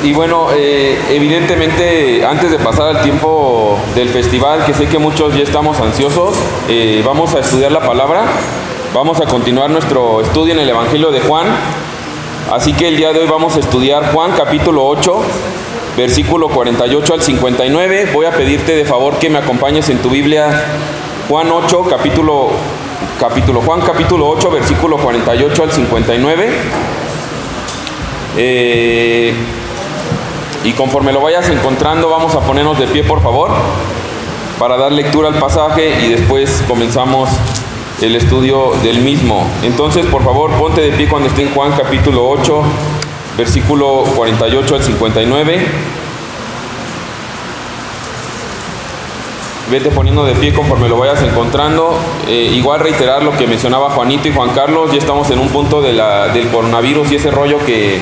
Y bueno, evidentemente antes de pasar al tiempo del festival, que sé que muchos ya estamos ansiosos, vamos a estudiar la palabra, vamos a continuar nuestro estudio en el Evangelio de Juan. Así que el día de hoy vamos a estudiar Juan capítulo 8, versículo 48 al 59. Voy a pedirte de favor que me acompañes en tu Biblia, Juan 8, Juan capítulo 8, versículo 48 al 59. Y conforme lo vayas encontrando, vamos a ponernos de pie, por favor, para dar lectura al pasaje y después comenzamos el estudio del mismo. Entonces, por favor, ponte de pie cuando esté en Juan capítulo 8, versículo 48 al 59. Vete poniendo de pie conforme lo vayas encontrando. Igual reiterar lo que mencionaba Juanito y Juan Carlos. Ya estamos en un punto del coronavirus y ese rollo que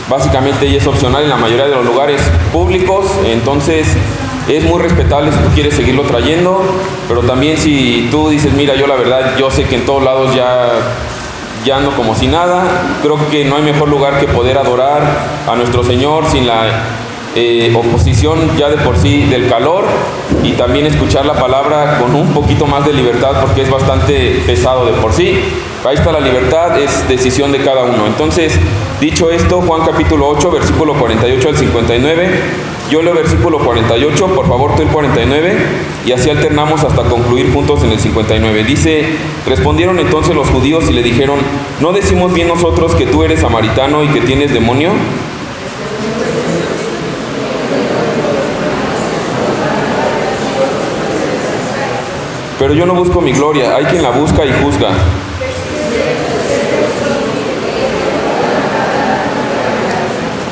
básicamente ya es opcional en la mayoría de los lugares públicos. Entonces es muy respetable si tú quieres seguirlo trayendo, pero también si tú dices, mira, yo la verdad, yo sé que en todos lados ya ando como si nada. Creo que no hay mejor lugar que poder adorar a nuestro Señor sin la oposición ya de por sí del calor, y también escuchar la palabra con un poquito más de libertad, porque es bastante pesado de por sí. Ahí está la libertad, es decisión de cada uno. Entonces, dicho esto, Juan capítulo 8, versículo 48 al 59. Yo leo versículo 48, por favor tú el 49, y así alternamos hasta concluir juntos en el 59. Dice: respondieron entonces los judíos y le dijeron: ¿no decimos bien nosotros que tú eres samaritano y que tienes demonio? Pero yo no busco mi gloria, hay quien la busca y juzga.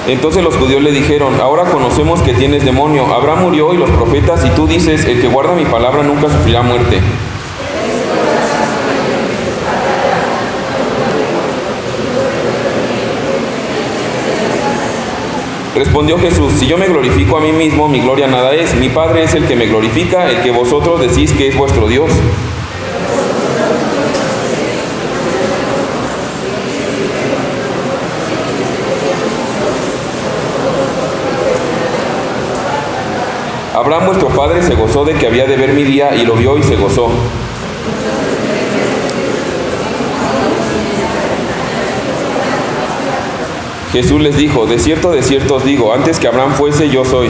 Entonces los judíos le dijeron: ahora conocemos que tienes demonio. Abraham murió y los profetas, y tú dices: el que guarda mi palabra nunca sufrirá muerte. Respondió Jesús: si yo me glorifico a mí mismo, mi gloria nada es. Mi Padre es el que me glorifica, el que vosotros decís que es vuestro Dios. Abraham vuestro padre se gozó de que había de ver mi día, y lo vio y se gozó. Jesús les dijo: de cierto os digo, antes que Abraham fuese, yo soy.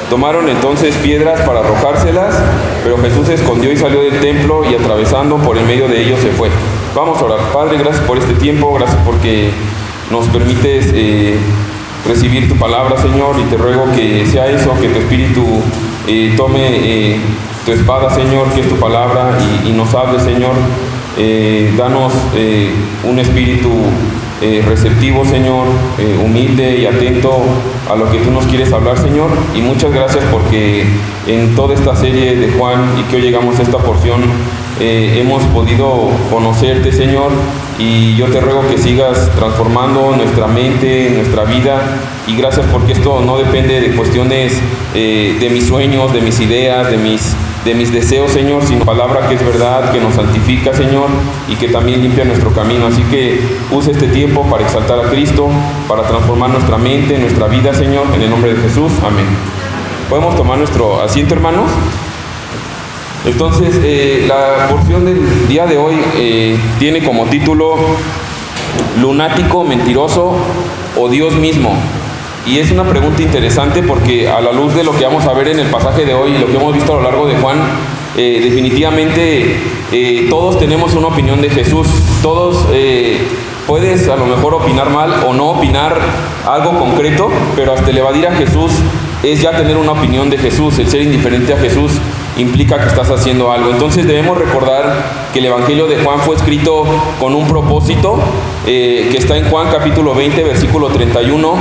Tomaron entonces piedras para arrojárselas, pero Jesús se escondió y salió del templo, y atravesando por en medio de ellos se fue. Vamos a orar. Padre, gracias por este tiempo, gracias porque nos permites recibir tu palabra, Señor, y te ruego que sea eso, que tu Espíritu tome tu espada, Señor, que es tu palabra, y nos hable, Señor. Danos un espíritu receptivo, Señor, humilde y atento a lo que tú nos quieres hablar, Señor. Y muchas gracias porque en toda esta serie de Juan, y que hoy llegamos a esta porción, hemos podido conocerte, Señor, y yo te ruego que sigas transformando nuestra mente, nuestra vida. Y gracias porque esto no depende de cuestiones de mis sueños, de mis ideas, de mis deseos, Señor, sino palabra que es verdad, que nos santifica, Señor, y que también limpia nuestro camino. Así que usa este tiempo para exaltar a Cristo, para transformar nuestra mente, nuestra vida, Señor, en el nombre de Jesús. Amén. ¿Podemos tomar nuestro asiento, hermanos? Entonces, la porción del día de hoy tiene como título Lunático, mentiroso o Dios mismo. Y es una pregunta interesante porque, a la luz de lo que vamos a ver en el pasaje de hoy y lo que hemos visto a lo largo de Juan, definitivamente todos tenemos una opinión de Jesús. Todos puedes a lo mejor opinar mal o no opinar algo concreto, pero hasta el evadir a Jesús es ya tener una opinión de Jesús. El ser indiferente a Jesús implica que estás haciendo algo. Entonces debemos recordar que el Evangelio de Juan fue escrito con un propósito, que está en Juan capítulo 20, versículo 31.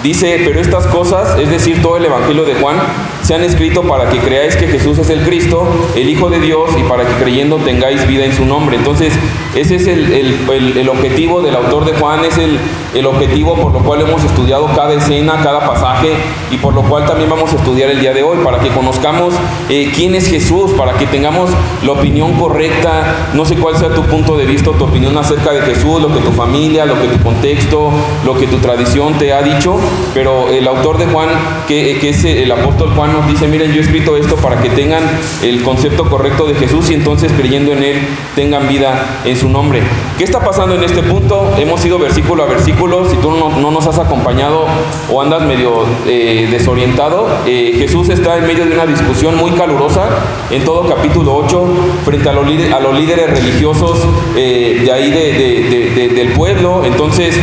Dice: pero estas cosas, es decir, todo el Evangelio de Juan, se han escrito para que creáis que Jesús es el Cristo, el Hijo de Dios, y para que creyendo tengáis vida en su nombre. Entonces, Ese es el objetivo del autor de Juan, es el objetivo por lo cual hemos estudiado cada escena, cada pasaje, y por lo cual también vamos a estudiar el día de hoy, para que conozcamos quién es Jesús, para que tengamos la opinión correcta. No sé cuál sea tu punto de vista, tu opinión acerca de Jesús, lo que tu familia, lo que tu contexto, lo que tu tradición te ha dicho, pero el autor de Juan, que es el apóstol Juan, nos dice: miren, yo he escrito esto para que tengan el concepto correcto de Jesús y entonces, creyendo en Él, tengan vida en su nombre. ¿Qué está pasando en este punto? Hemos ido versículo a versículo. Si tú no nos has acompañado o andas medio desorientado, Jesús está en medio de una discusión muy calurosa en todo capítulo 8 frente a los líderes religiosos de ahí del pueblo. Entonces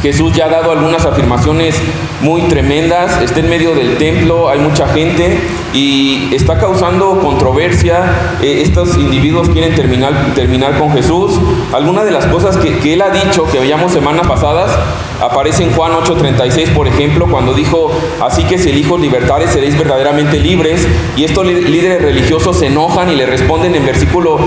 Jesús ya ha dado algunas afirmaciones muy tremendas, está en medio del templo, hay mucha gente y está causando controversia. Estos individuos quieren terminar con Jesús. Algunas de las cosas que él ha dicho, que veíamos semanas pasadas, aparece en Juan 8:36, por ejemplo, cuando dijo: así que si el Hijo os libertare, seréis verdaderamente libres. Y estos líderes religiosos se enojan y le responden en versículos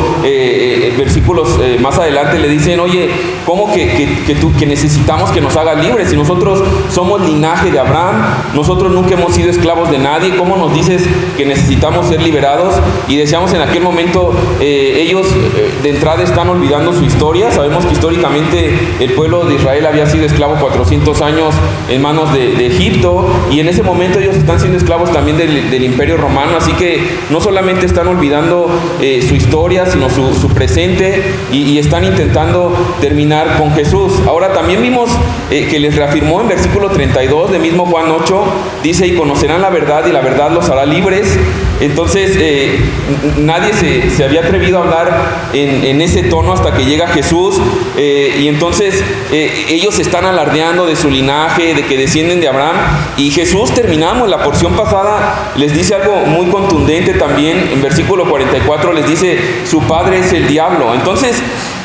más adelante, le dicen: oye, ¿cómo que necesitamos que nos haga libres? Si nosotros somos linaje de Abraham, nosotros nunca hemos sido esclavos de nadie, ¿cómo nos dices que necesitamos ser liberados? Y decíamos en aquel momento, ellos de entrada están olvidando su historia. Sabemos que históricamente el pueblo de Israel había sido esclavo 400 años en manos de Egipto, y en ese momento ellos están siendo esclavos también del Imperio Romano, así que no solamente están olvidando su historia, sino su presente, y están intentando terminar con Jesús. Ahora también vimos que les reafirmó en versículo 32 de mismo Juan 8, dice: y conocerán la verdad y la verdad los hará libres. Entonces nadie se había atrevido a hablar en ese tono hasta que llega Jesús, y entonces ellos están alardeando de su linaje, de que descienden de Abraham, y Jesús, terminamos la porción pasada, les dice algo muy contundente también. En versículo 44 les dice: su padre es el diablo. Entonces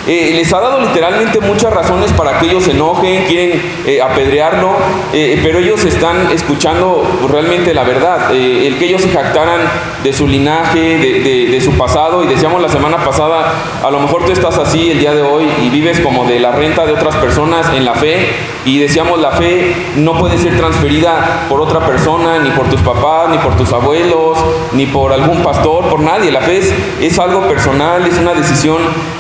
les ha dado literalmente muchas razones para que ellos se enojen, quieren apedrearlo, pero ellos están escuchando realmente la verdad. El que ellos se jactaran de su linaje, de su pasado, y decíamos la semana pasada, a lo mejor tú estás así el día de hoy y vives como de la renta de otras personas en la fe, y decíamos, la fe no puede ser transferida por otra persona, ni por tus papás, ni por tus abuelos, ni por algún pastor, por nadie. La fe es algo personal, es una decisión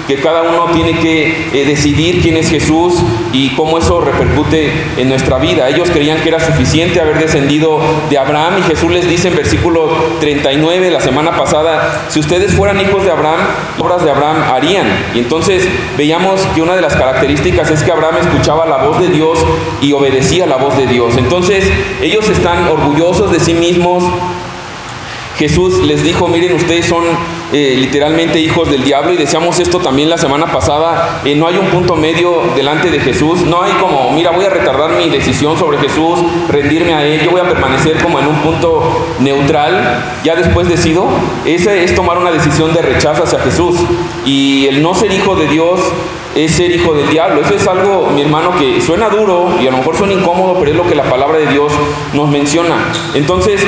que cada uno tiene que decidir quién es Jesús y cómo eso repercute en nuestra vida. Ellos creían que era suficiente haber descendido de Abraham, y Jesús les dice en versículo 39, la semana pasada: si ustedes fueran hijos de Abraham, obras de Abraham harían. Y entonces veíamos que una de las características es que Abraham escuchaba la voz de Dios y obedecía la voz de Dios. Entonces ellos están orgullosos de sí mismos. Jesús les dijo: miren, ustedes son literalmente hijos del diablo, y decíamos esto también la semana pasada. No hay un punto medio delante de Jesús, no hay como: mira, voy a retardar mi decisión sobre Jesús, rendirme a Él, yo voy a permanecer como en un punto neutral, ya después decido. Ese es tomar una decisión de rechazo hacia Jesús, y el no ser hijo de Dios es ser hijo del diablo. Eso es algo, mi hermano, que suena duro y a lo mejor suena incómodo, pero es lo que la palabra de Dios nos menciona. Entonces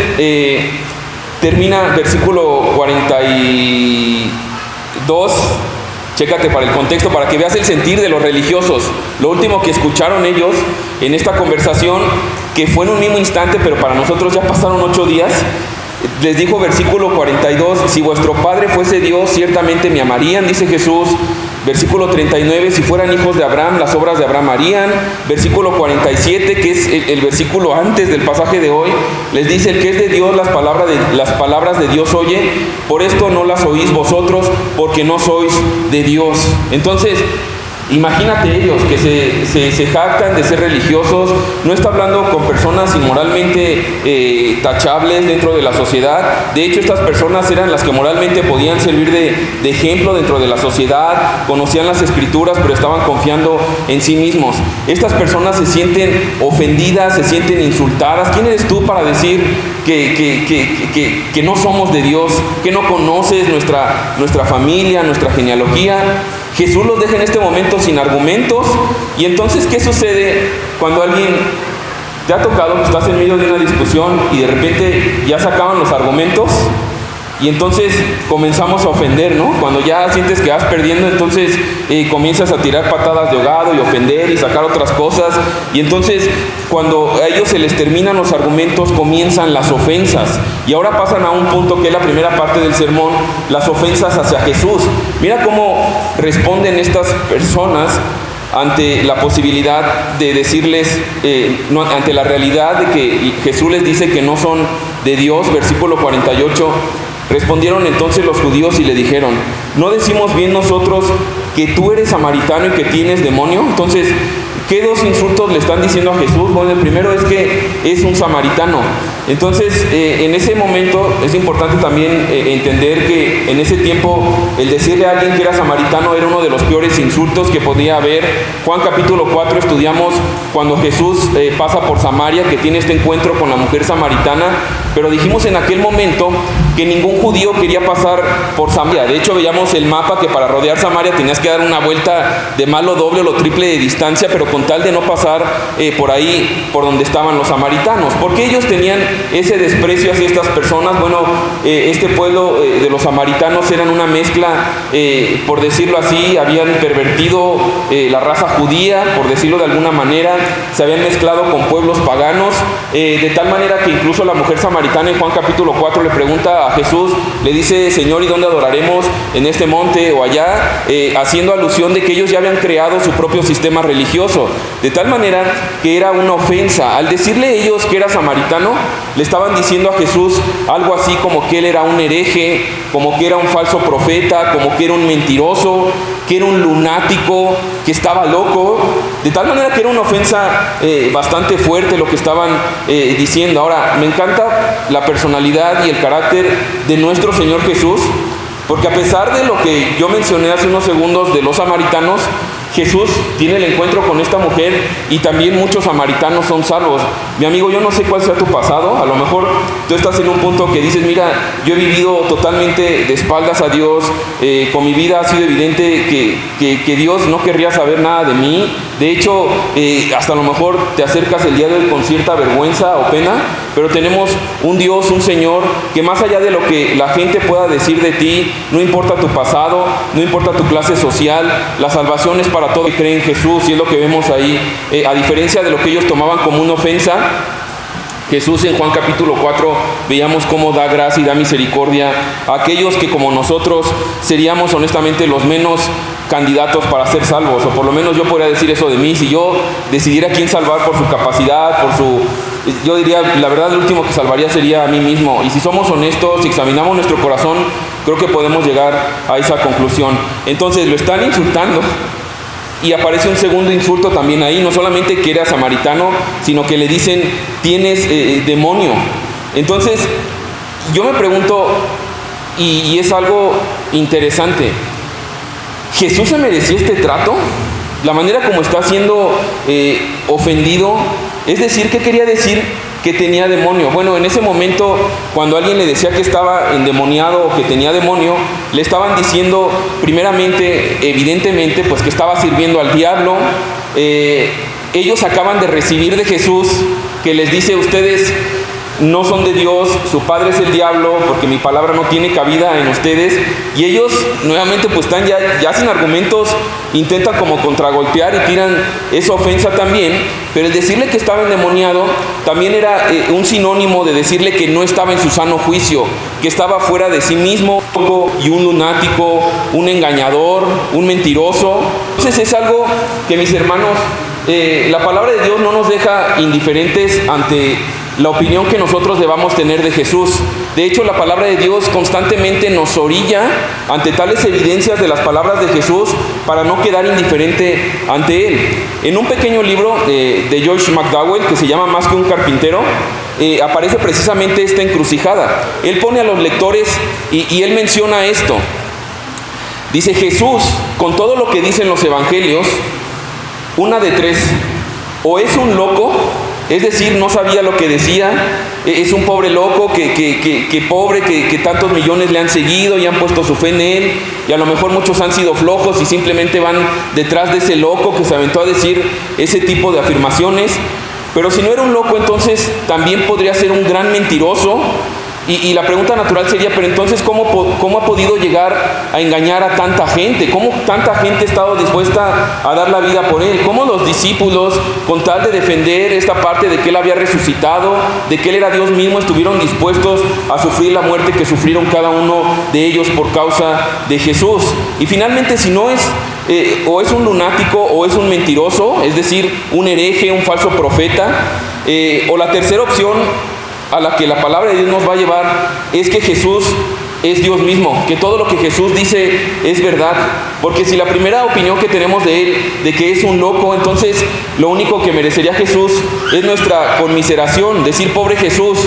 termina versículo 42, chécate para el contexto, para que veas el sentir de los religiosos. Lo último que escucharon ellos en esta conversación, que fue en un mismo instante, pero para nosotros ya pasaron 8 días, les dijo versículo 42: si vuestro Padre fuese Dios, ciertamente me amarían, dice Jesús. Versículo 39, si fueran hijos de Abraham, las obras de Abraham harían. Versículo 47, que es el versículo antes del pasaje de hoy, les dice: el que es de Dios, las palabras de Dios oye, por esto no las oís vosotros, porque no sois de Dios. Entonces, imagínate ellos que se jactan de ser religiosos. No está hablando con personas inmoralmente tachables dentro de la sociedad. De hecho, estas personas eran las que moralmente podían servir de ejemplo dentro de la sociedad, conocían las escrituras, pero estaban confiando en sí mismos. Estas personas se sienten ofendidas, se sienten insultadas. ¿Quién eres tú para decir que no somos de Dios, que no conoces nuestra familia, nuestra genealogía? Jesús los deja en este momento sin argumentos. Y entonces, ¿qué sucede cuando alguien te ha tocado que estás en medio de una discusión y de repente ya se acaban los argumentos? Y entonces comenzamos a ofender, ¿no? Cuando ya sientes que vas perdiendo, entonces comienzas a tirar patadas de ahogado y ofender y sacar otras cosas. Y entonces cuando a ellos se les terminan los argumentos, comienzan las ofensas. Y ahora pasan a un punto que es la primera parte del sermón, las ofensas hacia Jesús. Mira cómo responden estas personas ante la posibilidad de decirles, ante la realidad de que Jesús les dice que no son de Dios. Versículo 48. Respondieron entonces los judíos y le dijeron: ¿no decimos bien nosotros que tú eres samaritano y que tienes demonio? Entonces, ¿qué dos insultos le están diciendo a Jesús? Bueno, el primero es que es un samaritano. Entonces, en ese momento es importante también entender que en ese tiempo el decirle a alguien que era samaritano era uno de los peores insultos que podía haber. Juan capítulo 4 estudiamos cuando Jesús pasa por Samaria, que tiene este encuentro con la mujer samaritana, pero dijimos en aquel momento que ningún judío quería pasar por Samaria. De hecho, veíamos el mapa que para rodear Samaria tenías que dar una vuelta de más lo doble o lo triple de distancia, pero con tal de no pasar por ahí, por donde estaban los samaritanos. ¿Por qué ellos tenían ese desprecio hacia estas personas? Bueno, este pueblo de los samaritanos eran una mezcla, por decirlo así, habían pervertido la raza judía, por decirlo de alguna manera, se habían mezclado con pueblos paganos, de tal manera que incluso la mujer samaritana en Juan capítulo 4 le pregunta a Jesús, le dice: Señor, ¿y dónde adoraremos? ¿En este monte o allá? Haciendo alusión de que ellos ya habían creado su propio sistema religioso, de tal manera que era una ofensa. Al decirle ellos que era samaritano, le estaban diciendo a Jesús algo así como que él era un hereje, como que era un falso profeta, como que era un mentiroso, que era un lunático, que estaba loco, de tal manera que era una ofensa bastante fuerte lo que estaban diciendo. Ahora, me encanta la personalidad y el carácter de nuestro Señor Jesús, porque a pesar de lo que yo mencioné hace unos segundos de los samaritanos, Jesús tiene el encuentro con esta mujer y también muchos samaritanos son salvos. Mi amigo, yo no sé cuál sea tu pasado. A lo mejor tú estás en un punto que dices: mira, yo he vivido totalmente de espaldas a Dios, con mi vida ha sido evidente que Dios no querría saber nada de mí. De hecho, hasta a lo mejor te acercas el día de hoy con cierta vergüenza o pena, pero tenemos un Dios, un Señor, que más allá de lo que la gente pueda decir de ti, no importa tu pasado, no importa tu clase social, la salvación es para todos que creen en Jesús, y es lo que vemos ahí. A diferencia de lo que ellos tomaban como una ofensa, Jesús en Juan capítulo 4 veíamos cómo da gracia y da misericordia a aquellos que como nosotros seríamos honestamente los menos candidatos para ser salvos, o por lo menos yo podría decir eso de mí. Si yo decidiera quién salvar por su capacidad, yo diría, la verdad, el último que salvaría sería a mí mismo. Y si somos honestos, si examinamos nuestro corazón, creo que podemos llegar a esa conclusión. Entonces lo están insultando. Y aparece un segundo insulto también ahí, no solamente que era samaritano, sino que le dicen: tienes demonio. Entonces, yo me pregunto, y es algo interesante, ¿Jesús se merecía este trato? La manera como está siendo ofendido, es decir, ¿qué quería decir que tenía demonio? Bueno, en ese momento, cuando alguien le decía que estaba endemoniado o que tenía demonio, le estaban diciendo primeramente, evidentemente, pues que estaba sirviendo al diablo. Ellos acaban de recibir de Jesús, que les dice: ustedes no son de Dios, su padre es el diablo, porque mi palabra no tiene cabida en ustedes. Y ellos nuevamente pues están ya sin argumentos, intentan como contragolpear y tiran esa ofensa también. Pero el decirle que estaba endemoniado también era un sinónimo de decirle que no estaba en su sano juicio, que estaba fuera de sí mismo, y un lunático, un engañador, un mentiroso. Entonces es algo que, mis hermanos, la palabra de Dios no nos deja indiferentes ante la opinión que nosotros debamos tener de Jesús. De hecho, la palabra de Dios constantemente nos orilla ante tales evidencias de las palabras de Jesús para no quedar indiferente ante Él. En un pequeño libro de George McDowell, que se llama Más que un carpintero, aparece precisamente esta encrucijada. Él pone a los lectores y él menciona esto. Dice: Jesús, con todo lo que dicen los evangelios, una de tres: o es un loco, es decir, no sabía lo que decía, es un pobre loco que tantos millones le han seguido y han puesto su fe en él, y a lo mejor muchos han sido flojos y simplemente van detrás de ese loco que se aventó a decir ese tipo de afirmaciones. Pero si no era un loco, entonces también podría ser un gran mentiroso, Y la pregunta natural sería, pero entonces, ¿cómo ha podido llegar a engañar a tanta gente? ¿Cómo tanta gente ha estado dispuesta a dar la vida por Él? ¿Cómo los discípulos, con tal de defender esta parte de que Él había resucitado, de que Él era Dios mismo, estuvieron dispuestos a sufrir la muerte que sufrieron cada uno de ellos por causa de Jesús? Y finalmente, si no es o es un lunático o es un mentiroso, es decir, un hereje, un falso profeta, o la tercera opción a la que la palabra de Dios nos va a llevar es que Jesús es Dios mismo, que todo lo que Jesús dice es verdad. Porque si la primera opinión que tenemos de Él, de que es un loco, entonces lo único que merecería Jesús es nuestra conmiseración, decir, pobre Jesús,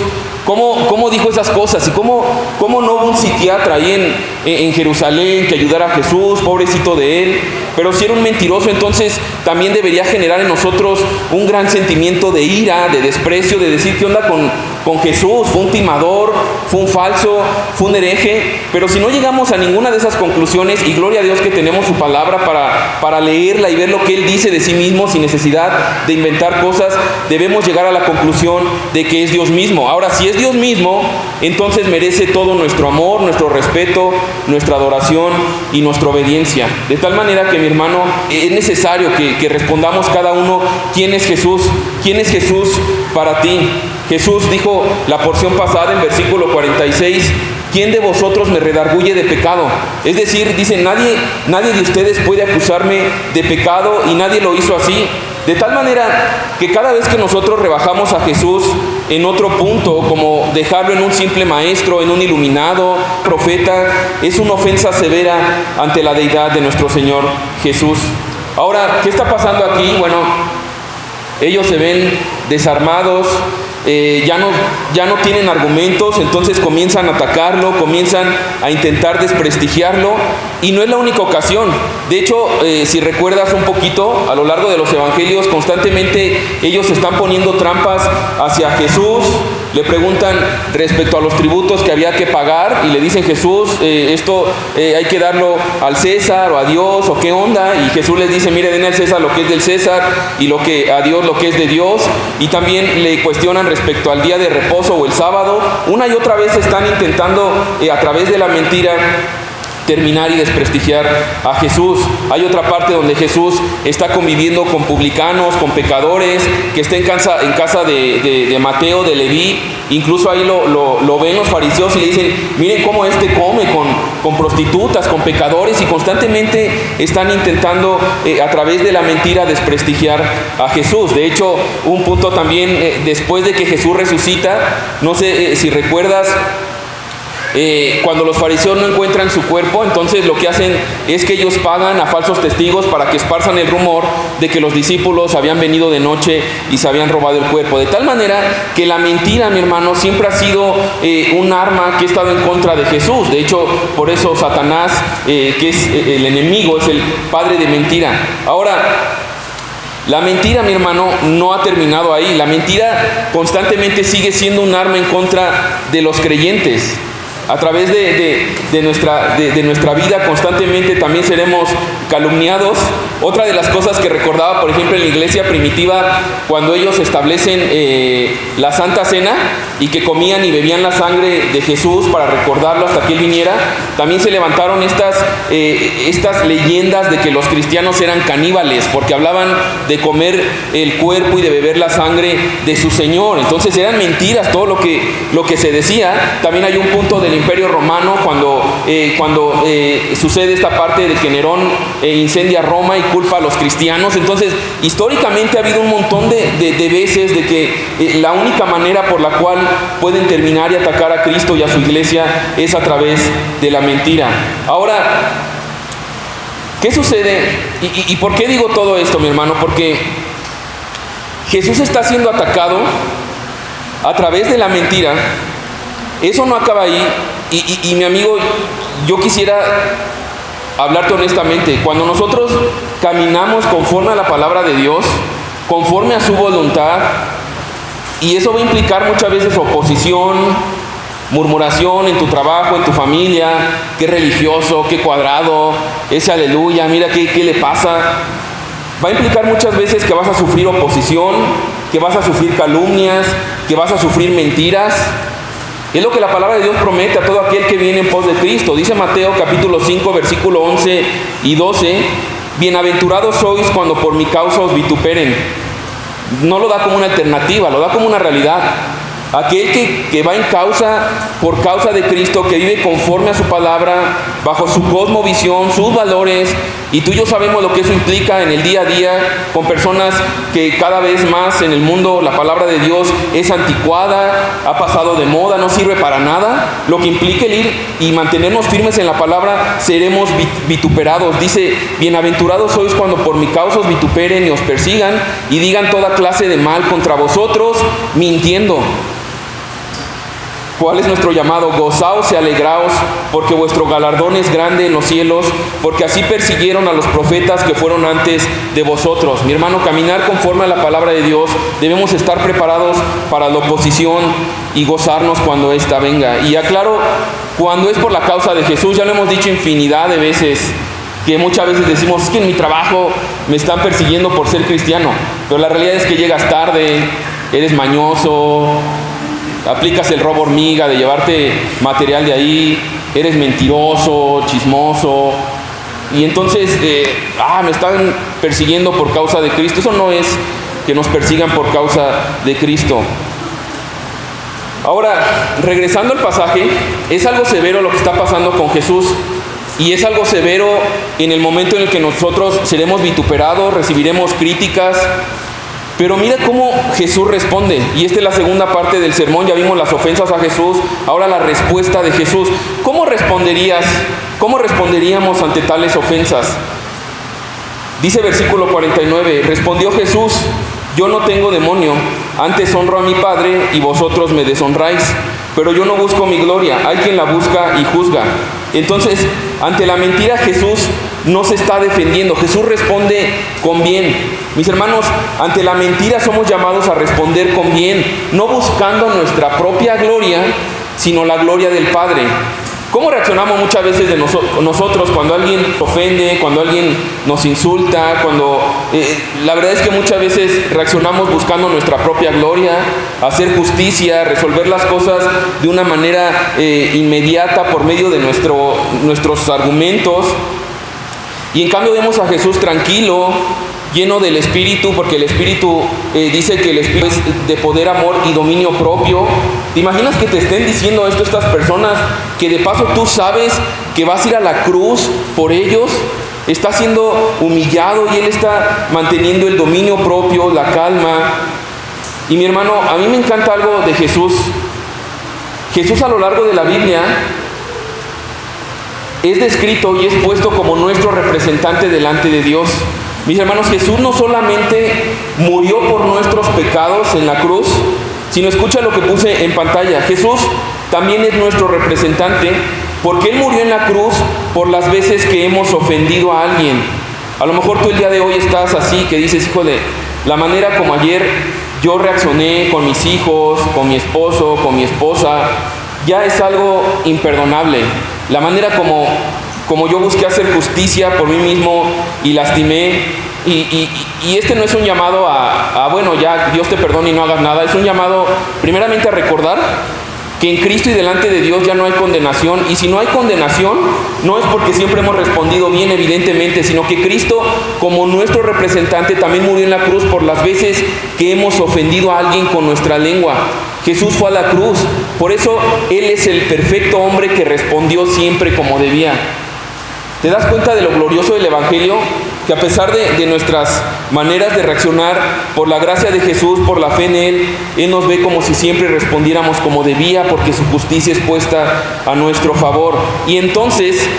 ¿cómo dijo esas cosas? ¿Y cómo no hubo un psiquiatra ahí en Jerusalén que ayudara a Jesús, pobrecito de Él? Pero si era un mentiroso, entonces también debería generar en nosotros un gran sentimiento de ira, de desprecio, de decir, ¿qué onda con Jesús? Fue un timador, fue un falso, fue un hereje. Pero si no llegamos a ninguna de esas conclusiones, y gloria a Dios que tenemos su palabra para leerla y ver lo que Él dice de sí mismo sin necesidad de inventar cosas, debemos llegar a la conclusión de que es Dios mismo. Ahora, si es Dios mismo, entonces merece todo nuestro amor, nuestro respeto, nuestra adoración y nuestra obediencia. De tal manera que, mi hermano, es necesario que respondamos cada uno, ¿quién es Jesús? ¿Quién es Jesús para ti? Jesús dijo la porción pasada en versículo 46, ¿quién de vosotros me redarguye de pecado? Es decir, dice, nadie de ustedes puede acusarme de pecado, y nadie lo hizo así. De tal manera que cada vez que nosotros rebajamos a Jesús en otro punto, como dejarlo en un simple maestro, en un iluminado, profeta, es una ofensa severa ante la deidad de nuestro Señor Jesús. Ahora, ¿qué está pasando aquí? Bueno, ellos se ven desarmados, ya no tienen argumentos, entonces comienzan a atacarlo, comienzan a intentar desprestigiarlo, y no es la única ocasión. De hecho, si recuerdas un poquito, a lo largo de los evangelios, constantemente ellos están poniendo trampas hacia Jesús. Le preguntan respecto a los tributos que había que pagar, y le dicen, Jesús, esto hay que darlo al César o a Dios, o qué onda. Y Jesús les dice, mire, den al César lo que es del César, y a Dios lo que es de Dios. Y también le cuestionan respecto al día de reposo o el sábado. Una y otra vez están intentando a través de la mentira terminar y desprestigiar a Jesús. Hay otra parte donde Jesús está conviviendo con publicanos, con pecadores, que está en casa de Mateo, de Leví. Incluso ahí lo ven los fariseos y le dicen, miren cómo come con prostitutas, con pecadores, y constantemente están intentando a través de la mentira desprestigiar a Jesús. De hecho, un punto también, después de que Jesús resucita, no sé si recuerdas, cuando los fariseos no encuentran su cuerpo, entonces lo que hacen es que ellos pagan a falsos testigos para que esparzan el rumor de que los discípulos habían venido de noche y se habían robado el cuerpo. De tal manera que la mentira, mi hermano, siempre ha sido un arma que ha estado en contra de Jesús. De hecho, por eso Satanás, que es el enemigo, es el padre de mentira. Ahora, la mentira, mi hermano, no ha terminado ahí. La mentira constantemente sigue siendo un arma en contra de los creyentes. A través de nuestra vida constantemente también seremos calumniados. Otra de las cosas que recordaba, por ejemplo, en la iglesia primitiva, cuando ellos establecen la Santa Cena y que comían y bebían la sangre de Jesús para recordarlo hasta que Él viniera, también se levantaron estas leyendas de que los cristianos eran caníbales, porque hablaban de comer el cuerpo y de beber la sangre de su Señor. Entonces eran mentiras todo lo que se decía. También hay un punto del Imperio Romano cuando sucede esta parte de que Nerón incendia Roma y culpa a los cristianos. Entonces, históricamente ha habido un montón de veces de que la única manera por la cual pueden terminar y atacar a Cristo y a su iglesia es a través de la mentira. Ahora, ¿qué sucede? ¿Y por qué digo todo esto, mi hermano? Porque Jesús está siendo atacado a través de la mentira. Eso no acaba ahí. Y mi amigo, yo quisiera hablarte honestamente. Cuando nosotros caminamos conforme a la palabra de Dios, conforme a su voluntad, y eso va a implicar muchas veces oposición, murmuración en tu trabajo, en tu familia, qué religioso, qué cuadrado, ese aleluya, mira qué le pasa. Va a implicar muchas veces que vas a sufrir oposición, que vas a sufrir calumnias, que vas a sufrir mentiras. Es lo que la palabra de Dios promete a todo aquel que viene en pos de Cristo. Dice Mateo capítulo 5, versículo 11 y 12, bienaventurados sois cuando por mi causa os vituperen. No lo da como una alternativa, lo da como una realidad. Aquel que va por causa de Cristo, que vive conforme a su palabra, bajo su cosmovisión, sus valores, y tú y yo sabemos lo que eso implica en el día a día, con personas que cada vez más en el mundo la palabra de Dios es anticuada, ha pasado de moda, no sirve para nada. Lo que implica el ir y mantenernos firmes en la palabra, seremos vituperados. Dice, bienaventurados sois cuando por mi causa os vituperen y os persigan y digan toda clase de mal contra vosotros, mintiendo. ¿Cuál es nuestro llamado? Gozaos y alegraos, porque vuestro galardón es grande en los cielos, porque así persiguieron a los profetas que fueron antes de vosotros. Mi hermano, caminar conforme a la palabra de Dios, debemos estar preparados para la oposición y gozarnos cuando ésta venga. Y aclaro, cuando es por la causa de Jesús, ya lo hemos dicho infinidad de veces, que muchas veces decimos, es que en mi trabajo me están persiguiendo por ser cristiano, pero la realidad es que llegas tarde, eres mañoso, aplicas el robo hormiga de llevarte material de ahí, eres mentiroso, chismoso, y entonces, me están persiguiendo por causa de Cristo. Eso no es que nos persigan por causa de Cristo. Ahora, regresando al pasaje, es algo severo lo que está pasando con Jesús, y es algo severo en el momento en el que nosotros seremos vituperados, recibiremos críticas. Pero mira cómo Jesús responde, y esta es la segunda parte del sermón. Ya vimos las ofensas a Jesús, ahora la respuesta de Jesús. ¿Cómo responderías? ¿Cómo responderíamos ante tales ofensas? Dice versículo 49, respondió Jesús, yo no tengo demonio, antes honro a mi Padre y vosotros me deshonráis, pero yo no busco mi gloria, hay quien la busca y juzga. Entonces, ante la mentira Jesús no se está defendiendo, Jesús responde con bien. Mis hermanos, ante la mentira somos llamados a responder con bien, no buscando nuestra propia gloria, sino la gloria del Padre. ¿Cómo reaccionamos muchas veces de nosotros cuando alguien nos ofende, cuando alguien nos insulta, la verdad es que muchas veces reaccionamos buscando nuestra propia gloria, hacer justicia, resolver las cosas de una manera inmediata por medio de nuestros argumentos? Y en cambio vemos a Jesús tranquilo, lleno del Espíritu, porque el Espíritu dice que el Espíritu es de poder, amor y dominio propio. ¿Te imaginas que te estén diciendo esto estas personas, que de paso tú sabes que vas a ir a la cruz por ellos? Está siendo humillado y Él está manteniendo el dominio propio, la calma. Y mi hermano, a mí me encanta algo de Jesús. Jesús a lo largo de la Biblia es descrito y es puesto como nuestro representante delante de Dios. Mis hermanos, Jesús no solamente murió por nuestros pecados en la cruz, sino escucha lo que puse en pantalla. Jesús también es nuestro representante porque Él murió en la cruz por las veces que hemos ofendido a alguien. A lo mejor tú el día de hoy estás así, que dices, híjole, la manera como ayer yo reaccioné con mis hijos, con mi esposo, con mi esposa, ya es algo imperdonable. La manera como yo busqué hacer justicia por mí mismo y lastimé, y este no es un llamado a bueno, ya Dios te perdone y no hagas nada. Es un llamado primeramente a recordar que en Cristo y delante de Dios ya no hay condenación, y si no hay condenación no es porque siempre hemos respondido bien, evidentemente, sino que Cristo, como nuestro representante, también murió en la cruz por las veces que hemos ofendido a alguien con nuestra lengua. Jesús fue a la cruz, por eso Él es el perfecto hombre que respondió siempre como debía. ¿Te das cuenta de lo glorioso del Evangelio? Que a pesar de nuestras maneras de reaccionar, por la gracia de Jesús, por la fe en Él, Él nos ve como si siempre respondiéramos como debía, porque su justicia es puesta a nuestro favor. Y entonces,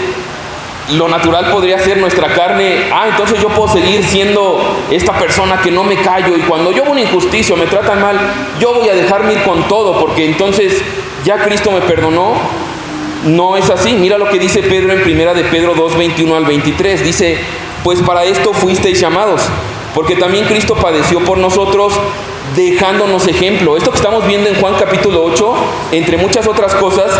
lo natural podría ser nuestra carne, entonces yo puedo seguir siendo esta persona que no me callo, y cuando yo hago una injusticia o me tratan mal, yo voy a dejarme ir con todo, porque entonces ya Cristo me perdonó. No es así. Mira lo que dice Pedro en primera de Pedro 2, 21 al 23. Dice, pues para esto fuisteis llamados, porque también Cristo padeció por nosotros, dejándonos ejemplo. Esto que estamos viendo en Juan capítulo 8, entre muchas otras cosas,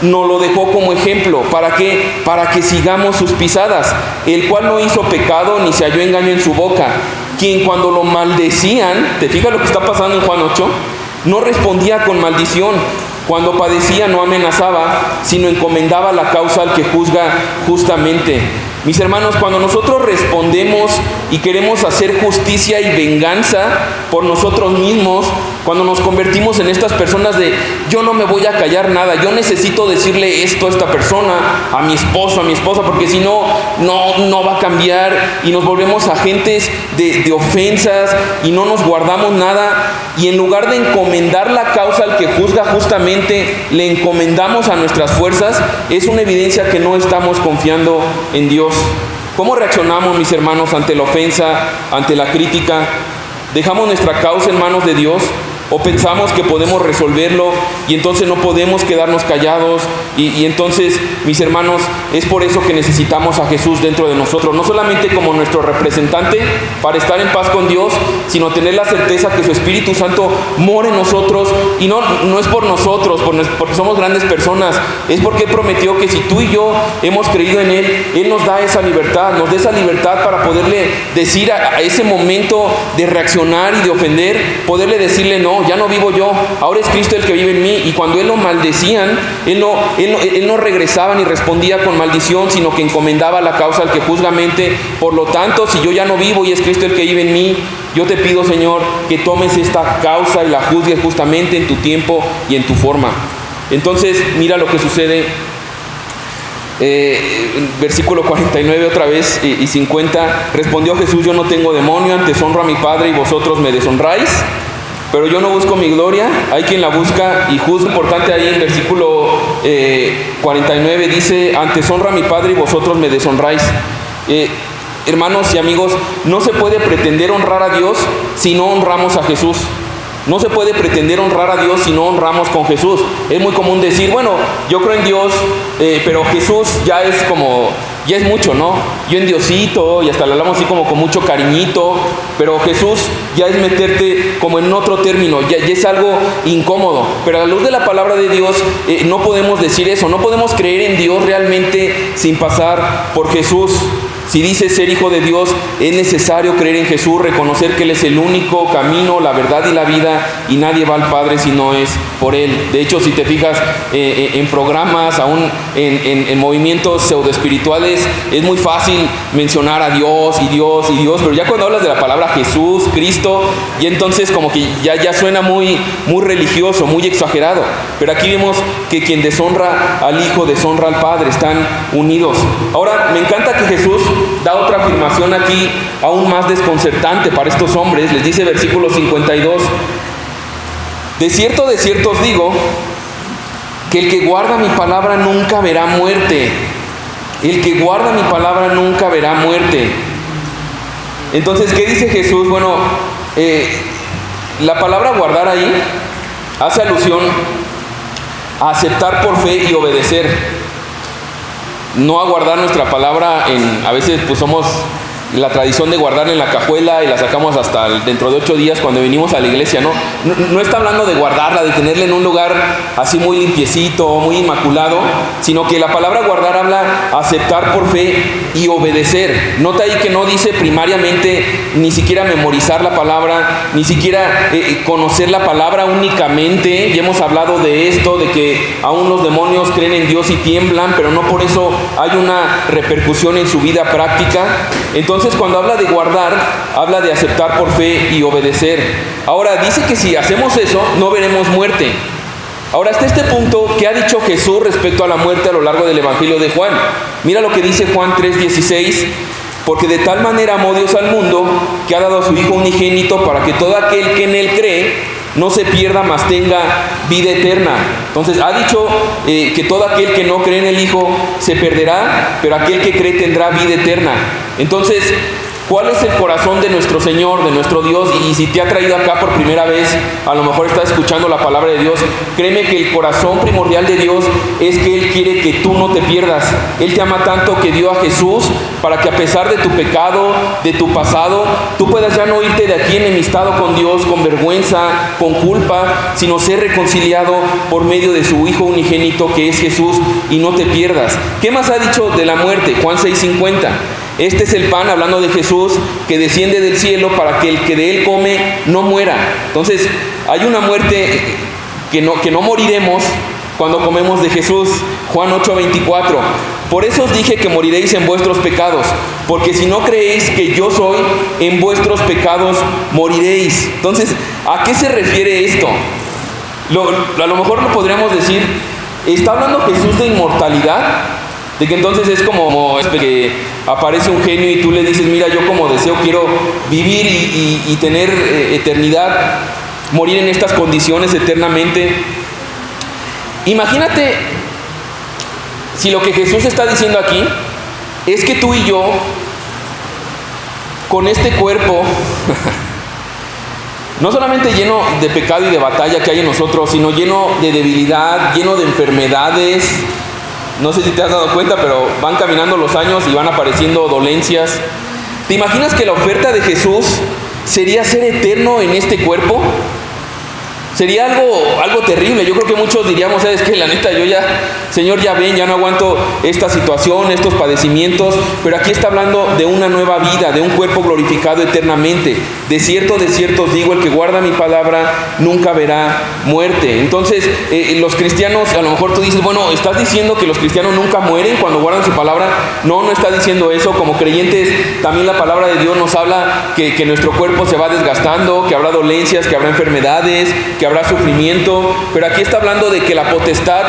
nos lo dejó como ejemplo. ¿Para qué? Para que sigamos sus pisadas, el cual no hizo pecado ni se halló engaño en su boca, quien cuando lo maldecían, ¿te fijas lo que está pasando en Juan 8? No respondía con maldición, Cuando padecía no amenazaba, sino encomendaba la causa al que juzga justamente. Mis hermanos, cuando nosotros respondemos y queremos hacer justicia y venganza por nosotros mismos, cuando nos convertimos en estas personas de yo no me voy a callar nada, yo necesito decirle esto a esta persona, a mi esposo, a mi esposa, porque si no, no va a cambiar, y nos volvemos agentes de ofensas y no nos guardamos nada, y en lugar de encomendar la causa al que juzga justamente, le encomendamos a nuestras fuerzas, es una evidencia que no estamos confiando en Dios. ¿Cómo reaccionamos, mis hermanos, ante la ofensa, ante la crítica? ¿Dejamos nuestra causa en manos de Dios? ¿O pensamos que podemos resolverlo y entonces no podemos quedarnos callados? Y entonces, mis hermanos, es por eso que necesitamos a Jesús dentro de nosotros, no solamente como nuestro representante para estar en paz con Dios, sino tener la certeza que su Espíritu Santo mora en nosotros, y no es por nosotros, porque somos grandes personas, es porque Él prometió que si tú y yo hemos creído en Él, Él nos da esa libertad, para poderle decir a ese momento de reaccionar y de ofender, poderle decirle no, ya no vivo yo, ahora es Cristo el que vive en mí. Y cuando Él lo maldecían, Él no regresaba ni respondía con maldición, sino que encomendaba la causa al que juzgamente. Por lo tanto, si yo ya no vivo y es Cristo el que vive en mí, yo te pido, Señor, que tomes esta causa y la juzgues justamente en tu tiempo y en tu forma. Entonces, mira lo que sucede. Versículo 49 otra vez y 50. Respondió Jesús: yo no tengo demonio, antes honro a mi Padre y vosotros me deshonráis. Pero yo no busco mi gloria, hay quien la busca y juzga. Importante ahí en versículo 49 dice: antes honro a mi Padre y vosotros me deshonráis. Hermanos y amigos, no se puede pretender honrar a Dios si no honramos a Jesús. No se puede pretender honrar a Dios si no honramos con Jesús. Es muy común decir, bueno, yo creo en Dios, pero Jesús ya es mucho, ¿no? Yo en Diosito, y hasta le hablamos así como con mucho cariñito, pero Jesús ya es meterte como en otro término, ya es algo incómodo. Pero a la luz de la palabra de Dios, no podemos decir eso, no podemos creer en Dios realmente sin pasar por Jesús. Si dices ser hijo de Dios, es necesario creer en Jesús, reconocer que Él es el único camino, la verdad y la vida, y nadie va al Padre si no es por Él. De hecho, si te fijas en programas, aún en movimientos pseudoespirituales, es muy fácil mencionar a Dios y Dios y Dios, pero ya cuando hablas de la palabra Jesús, Cristo, y entonces como que ya suena muy religioso, muy exagerado. Pero aquí vemos que quien deshonra al Hijo deshonra al Padre, están unidos. Ahora, me encanta que Jesús da otra afirmación aquí aún más desconcertante para estos hombres. Les dice versículo 52: de cierto os digo que el que guarda mi palabra nunca verá muerte. El que guarda mi palabra nunca verá muerte. Entonces, ¿qué dice Jesús? Bueno, la palabra guardar ahí hace alusión a aceptar por fe y obedecer. No a guardar nuestra palabra a veces pues somos la tradición de guardarla en la cajuela y la sacamos hasta dentro de 8 días cuando venimos a la iglesia, ¿no? No está hablando de guardarla, de tenerla en un lugar así muy limpiecito, muy inmaculado, sino que la palabra guardar habla aceptar por fe y obedecer. Nota ahí que no dice primariamente ni siquiera memorizar la palabra, ni siquiera conocer la palabra únicamente. Ya hemos hablado de esto, de que aún los demonios creen en Dios y tiemblan, pero no por eso hay una repercusión en su vida práctica. Entonces, cuando habla de guardar, habla de aceptar por fe y obedecer. Ahora, dice que si hacemos eso, no veremos muerte. Ahora, hasta este punto, ¿qué ha dicho Jesús respecto a la muerte a lo largo del Evangelio de Juan? Mira lo que dice Juan 3:16: porque de tal manera amó Dios al mundo, que ha dado a su Hijo unigénito, para que todo aquel que en Él cree no se pierda, mas tenga vida eterna. Entonces, ha dicho que todo aquel que no cree en el Hijo se perderá, pero aquel que cree tendrá vida eterna. Entonces, ¿cuál es el corazón de nuestro Señor, de nuestro Dios? Y si te ha traído acá por primera vez, a lo mejor estás escuchando la palabra de Dios, créeme que el corazón primordial de Dios es que Él quiere que tú no te pierdas. Él te ama tanto que dio a Jesús para que a pesar de tu pecado, de tu pasado, tú puedas ya no irte de aquí enemistado con Dios, con vergüenza, con culpa, sino ser reconciliado por medio de su Hijo unigénito que es Jesús, y no te pierdas. ¿Qué más ha dicho de la muerte? Juan 6:50. Este es el pan, hablando de Jesús, que desciende del cielo para que el que de él come no muera. Entonces, hay una muerte que no moriremos cuando comemos de Jesús. Juan 8:24. Por eso os dije que moriréis en vuestros pecados, porque si no creéis que yo soy, en vuestros pecados moriréis. Entonces, ¿a qué se refiere esto? A lo mejor lo podríamos decir, ¿está hablando Jesús de inmortalidad? De que entonces es como que aparece un genio y tú le dices, mira, yo como deseo quiero vivir y tener eternidad, morir en estas condiciones eternamente. Imagínate si lo que Jesús está diciendo aquí es que tú y yo, con este cuerpo, no solamente lleno de pecado y de batalla que hay en nosotros, sino lleno de debilidad, lleno de enfermedades. No sé si te has dado cuenta, pero van caminando los años y van apareciendo dolencias. ¿Te imaginas que la oferta de Jesús sería ser eterno en este cuerpo? Sería algo terrible. Yo creo que muchos diríamos, ¿sabes qué? La neta, yo ya, Señor, ya ven, ya no aguanto esta situación, estos padecimientos. Pero aquí está hablando de una nueva vida, de un cuerpo glorificado eternamente. De cierto os digo, el que guarda mi palabra nunca verá muerte. Entonces, los cristianos, a lo mejor tú dices, bueno, ¿estás diciendo que los cristianos nunca mueren cuando guardan su palabra? No está diciendo eso. Como creyentes, también la palabra de Dios nos habla que nuestro cuerpo se va desgastando, que habrá dolencias, que habrá enfermedades, que habrá sufrimiento, pero aquí está hablando de que la potestad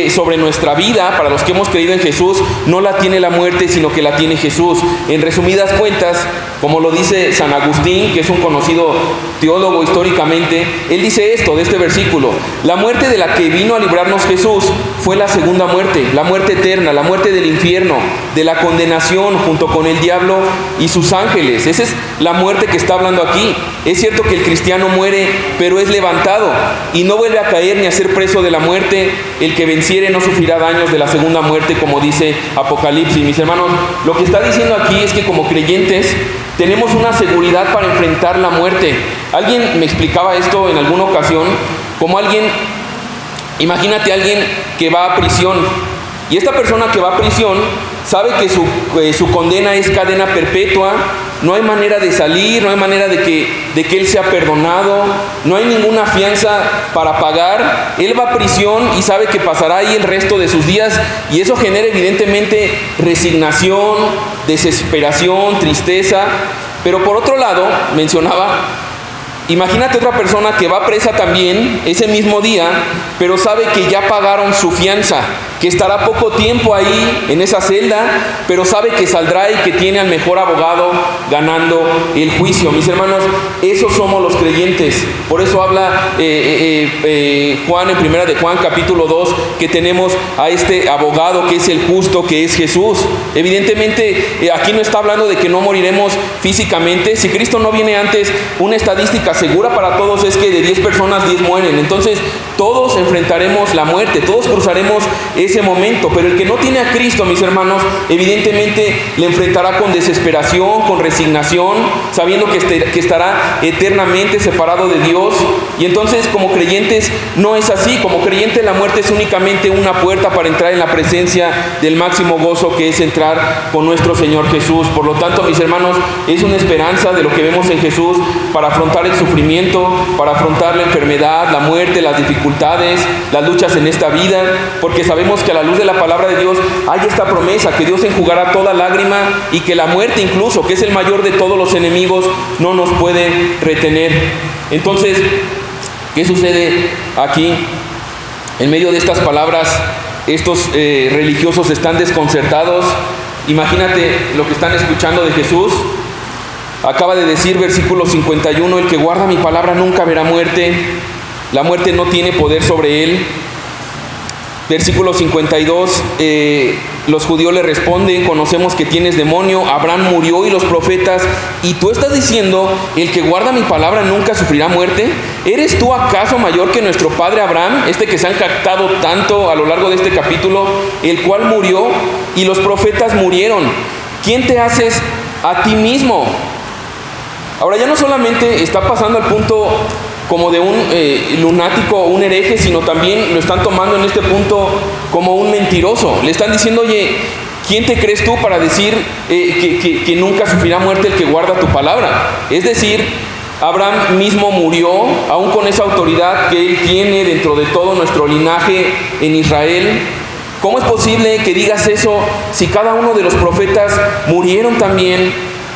sobre nuestra vida, para los que hemos creído en Jesús, no la tiene la muerte, sino que la tiene Jesús. En resumidas cuentas, como lo dice San Agustín, que es un conocido teólogo históricamente, él dice esto de este versículo: la muerte de la que vino a librarnos Jesús fue la segunda muerte, la muerte eterna, la muerte del infierno, de la condenación junto con el diablo y sus ángeles. Esa es la muerte que está hablando aquí. Es cierto que el cristiano muere, pero es levantado y no vuelve a caer ni a ser preso de la muerte. El que venciere no sufrirá daños de la segunda muerte, como dice Apocalipsis. Mis hermanos, lo que está diciendo aquí es que como creyentes tenemos una seguridad para enfrentar la muerte. Alguien me explicaba esto en alguna ocasión, como imagínate a alguien que va a prisión, y esta persona que va a prisión sabe que su condena es cadena perpetua. No hay manera de salir, no hay manera de que él sea perdonado, no hay ninguna fianza para pagar. Él va a prisión y sabe que pasará ahí el resto de sus días, y eso genera evidentemente resignación, desesperación, tristeza. Pero por otro lado, mencionaba, imagínate otra persona que va presa también ese mismo día, pero sabe que ya pagaron su fianza, que estará poco tiempo ahí en esa celda, pero sabe que saldrá y que tiene al mejor abogado ganando el juicio. Mis hermanos, esos somos los creyentes. Por eso habla Juan en primera de Juan capítulo 2, que tenemos a este abogado que es el justo, que es Jesús. Evidentemente aquí no está hablando de que no moriremos físicamente. Si Cristo no viene antes, una estadística segura para todos es que de 10 personas 10 mueren. Entonces todos enfrentaremos la muerte, todos cruzaremos ese momento. Pero el que no tiene a Cristo, mis hermanos, evidentemente le enfrentará con desesperación, con resignación, sabiendo que estará eternamente separado de Dios. Y entonces como creyentes no es así. Como creyente la muerte es únicamente una puerta para entrar en la presencia del máximo gozo, que es entrar con nuestro Señor Jesús. Por lo tanto, mis hermanos, es una esperanza de lo que vemos en Jesús para afrontar el sufrimiento, para afrontar la enfermedad, la muerte, las dificultades, las luchas en esta vida, porque sabemos que a la luz de la palabra de Dios hay esta promesa, que Dios enjugará toda lágrima, y que la muerte incluso, que es el mayor de todos los enemigos, no nos puede retener. Entonces, ¿qué sucede aquí? En medio de estas palabras, estos religiosos están desconcertados. Imagínate lo que están escuchando de Jesús. Acaba de decir, versículo 51, el que guarda mi palabra nunca verá muerte. La muerte no tiene poder sobre él. Versículo 52, los judíos le responden, conocemos que tienes demonio, Abraham murió y los profetas, y tú estás diciendo, el que guarda mi palabra nunca sufrirá muerte. ¿Eres tú acaso mayor que nuestro padre Abraham, este que se han jactado tanto a lo largo de este capítulo, el cual murió y los profetas murieron? ¿Quién te haces a ti mismo? Ahora ya no solamente está pasando al punto como de un lunático o un hereje, sino también lo están tomando en este punto como un mentiroso. Le están diciendo, oye, ¿quién te crees tú para decir que nunca sufrirá muerte el que guarda tu palabra? Es decir, Abraham mismo murió, aún con esa autoridad que él tiene dentro de todo nuestro linaje en Israel. ¿Cómo es posible que digas eso si cada uno de los profetas murieron también?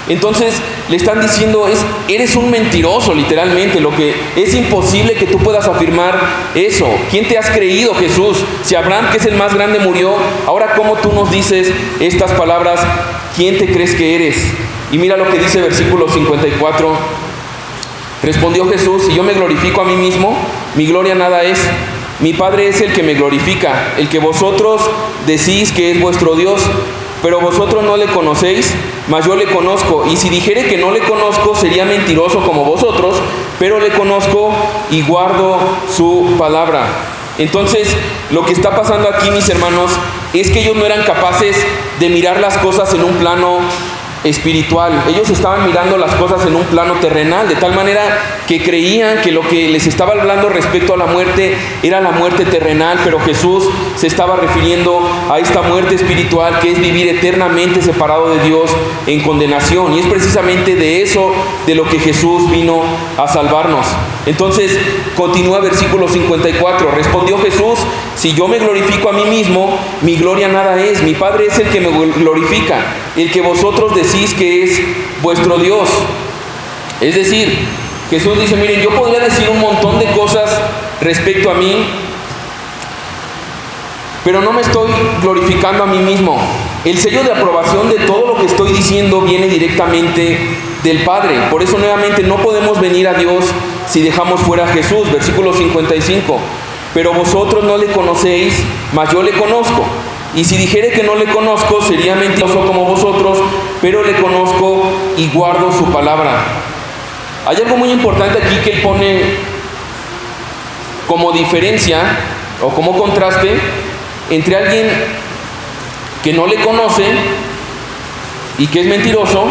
Entonces le están diciendo, eres un mentiroso, literalmente. Lo que es imposible que tú puedas afirmar eso. ¿Quién te has creído, Jesús? Si Abraham, que es el más grande, murió, ahora ¿cómo tú nos dices estas palabras? ¿Quién te crees que eres? Y mira lo que dice versículo 54. Respondió Jesús: si yo me glorifico a mí mismo, mi gloria nada es. Mi Padre es el que me glorifica, el que vosotros decís que es vuestro Dios, pero vosotros no le conocéis, mas yo le conozco. Y si dijere que no le conozco, sería mentiroso como vosotros, pero le conozco y guardo su palabra. Entonces, lo que está pasando aquí, mis hermanos, es que ellos no eran capaces de mirar las cosas en un plano espiritual. Ellos estaban mirando las cosas en un plano terrenal, de tal manera que creían que lo que les estaba hablando respecto a la muerte era la muerte terrenal, pero Jesús se estaba refiriendo a esta muerte espiritual, que es vivir eternamente separado de Dios en condenación. Y es precisamente de eso de lo que Jesús vino a salvarnos. Entonces continúa versículo 54. Respondió Jesús: si yo me glorifico a mí mismo, mi gloria nada es. Mi Padre es el que me glorifica, el que vosotros decís que es vuestro Dios. Es decir, Jesús dice, miren, yo podría decir un montón de cosas respecto a mí, pero no me estoy glorificando a mí mismo. El sello de aprobación de todo lo que estoy diciendo viene directamente del Padre. Por eso nuevamente no podemos venir a Dios si dejamos fuera a Jesús. Versículo 55. Pero vosotros no le conocéis, mas yo le conozco. Y si dijere que no le conozco, sería mentiroso como vosotros, pero le conozco y guardo su palabra. Hay algo muy importante aquí que él pone como diferencia o como contraste entre alguien que no le conoce y que es mentiroso,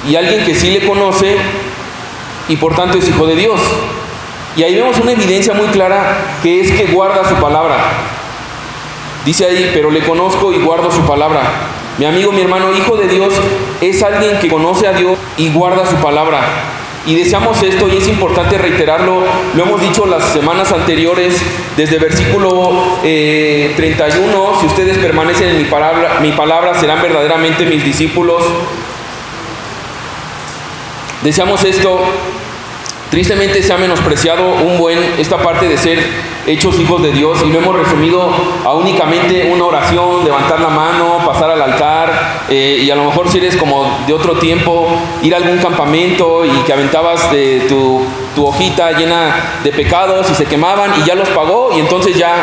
y alguien que sí le conoce y por tanto es hijo de Dios. Y ahí vemos una evidencia muy clara, que es que guarda su palabra. Dice ahí, pero le conozco y guardo su palabra. Mi amigo, mi hermano, hijo de Dios es alguien que conoce a Dios y guarda su palabra. Y deseamos esto, y es importante reiterarlo. Lo hemos dicho las semanas anteriores, desde versículo 31. Si ustedes permanecen en mi palabra, serán verdaderamente mis discípulos. Deseamos esto. Tristemente se ha menospreciado esta parte de ser hechos hijos de Dios, y lo hemos resumido a únicamente una oración, levantar la mano, pasar al altar, y a lo mejor si eres como de otro tiempo, ir a algún campamento y que aventabas tu hojita llena de pecados y se quemaban y ya los pagó, y entonces ya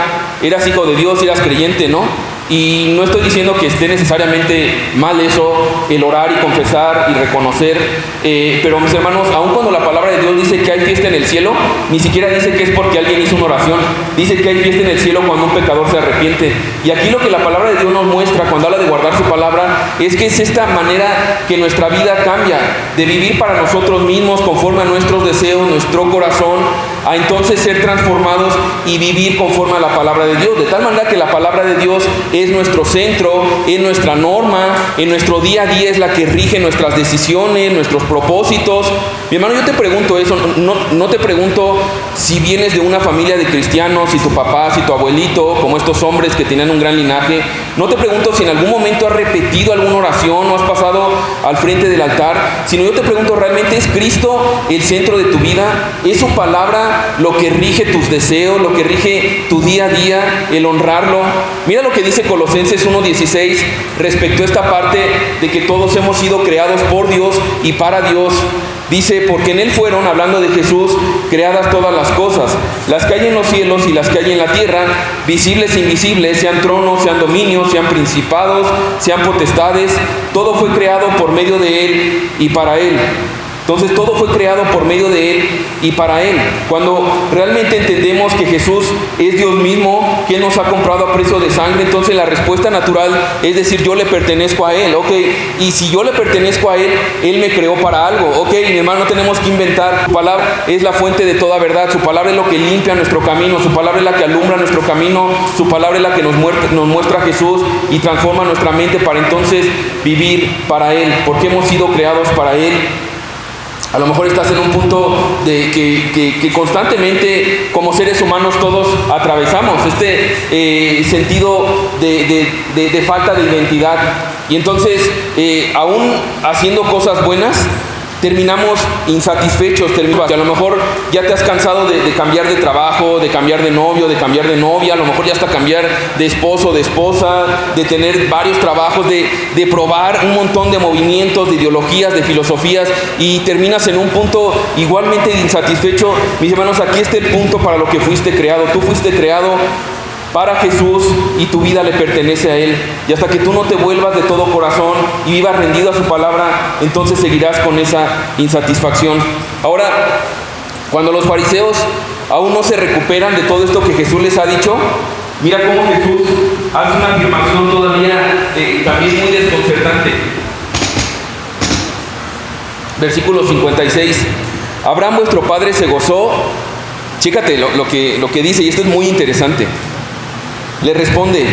eras hijo de Dios, eras creyente, ¿no? Y no estoy diciendo que esté necesariamente mal eso, el orar y confesar y reconocer, pero mis hermanos, aun cuando la palabra de Dios dice que hay fiesta en el cielo, ni siquiera dice que es porque alguien hizo una oración. Dice que hay fiesta en el cielo cuando un pecador se arrepiente. Y aquí lo que la palabra de Dios nos muestra cuando habla de guardar su palabra es que es esta manera que nuestra vida cambia, de vivir para nosotros mismos conforme a nuestros deseos, nuestro corazón, a entonces ser transformados y vivir conforme a la palabra de Dios, de tal manera que la palabra de Dios es nuestro centro, es nuestra norma, en nuestro día a día es la que rige nuestras decisiones, nuestros propósitos. Mi hermano, yo te pregunto eso, no te pregunto si vienes de una familia de cristianos, si tu papá, si tu abuelito, como estos hombres que tenían un gran linaje. No te pregunto si en algún momento has repetido alguna oración o has pasado al frente del altar, sino yo te pregunto, ¿realmente es Cristo el centro de tu vida? ¿Es su palabra lo que rige tus deseos, lo que rige tu día a día, el honrarlo? Mira lo que dice Colosenses 1:16 respecto a esta parte de que todos hemos sido creados por Dios y para Dios. Dice, porque en Él fueron, hablando de Jesús, creadas todas las cosas, las que hay en los cielos y las que hay en la tierra, visibles e invisibles, sean tronos, sean dominios, sean principados, sean potestades. Todo fue creado por medio de Él y para Él. Entonces todo fue creado por medio de Él y para Él. Cuando realmente entendemos que Jesús es Dios mismo, que Él nos ha comprado a precio de sangre, entonces la respuesta natural es decir, yo le pertenezco a Él, ok. Y si yo le pertenezco a Él, Él me creó para algo, ok. Mi hermano, no tenemos que inventar. Su palabra es la fuente de toda verdad. Su palabra es lo que limpia nuestro camino. Su palabra es la que alumbra nuestro camino. Su palabra es la que nos muestra a Jesús y transforma nuestra mente para entonces vivir para Él, porque hemos sido creados para Él. A lo mejor estás en un punto de que constantemente como seres humanos todos atravesamos este sentido de falta de identidad. Y entonces, aún haciendo cosas buenas, terminamos insatisfechos. A lo mejor ya te has cansado de cambiar de trabajo, de cambiar de novio, de cambiar de novia, a lo mejor ya hasta cambiar de esposo, de esposa, de tener varios trabajos, de probar un montón de movimientos, de ideologías, de filosofías, y terminas en un punto igualmente insatisfecho. Mis hermanos, aquí está el punto para lo que fuiste creado. Tú fuiste creado para Jesús y tu vida le pertenece a Él. Y hasta que tú no te vuelvas de todo corazón y vivas rendido a su palabra, entonces seguirás con esa insatisfacción. Ahora, cuando los fariseos aún no se recuperan de todo esto que Jesús les ha dicho, mira cómo Jesús hace una afirmación todavía también muy desconcertante. Versículo 56. Abraham vuestro padre se gozó. Chécate lo que dice, y esto es muy interesante. Le responde: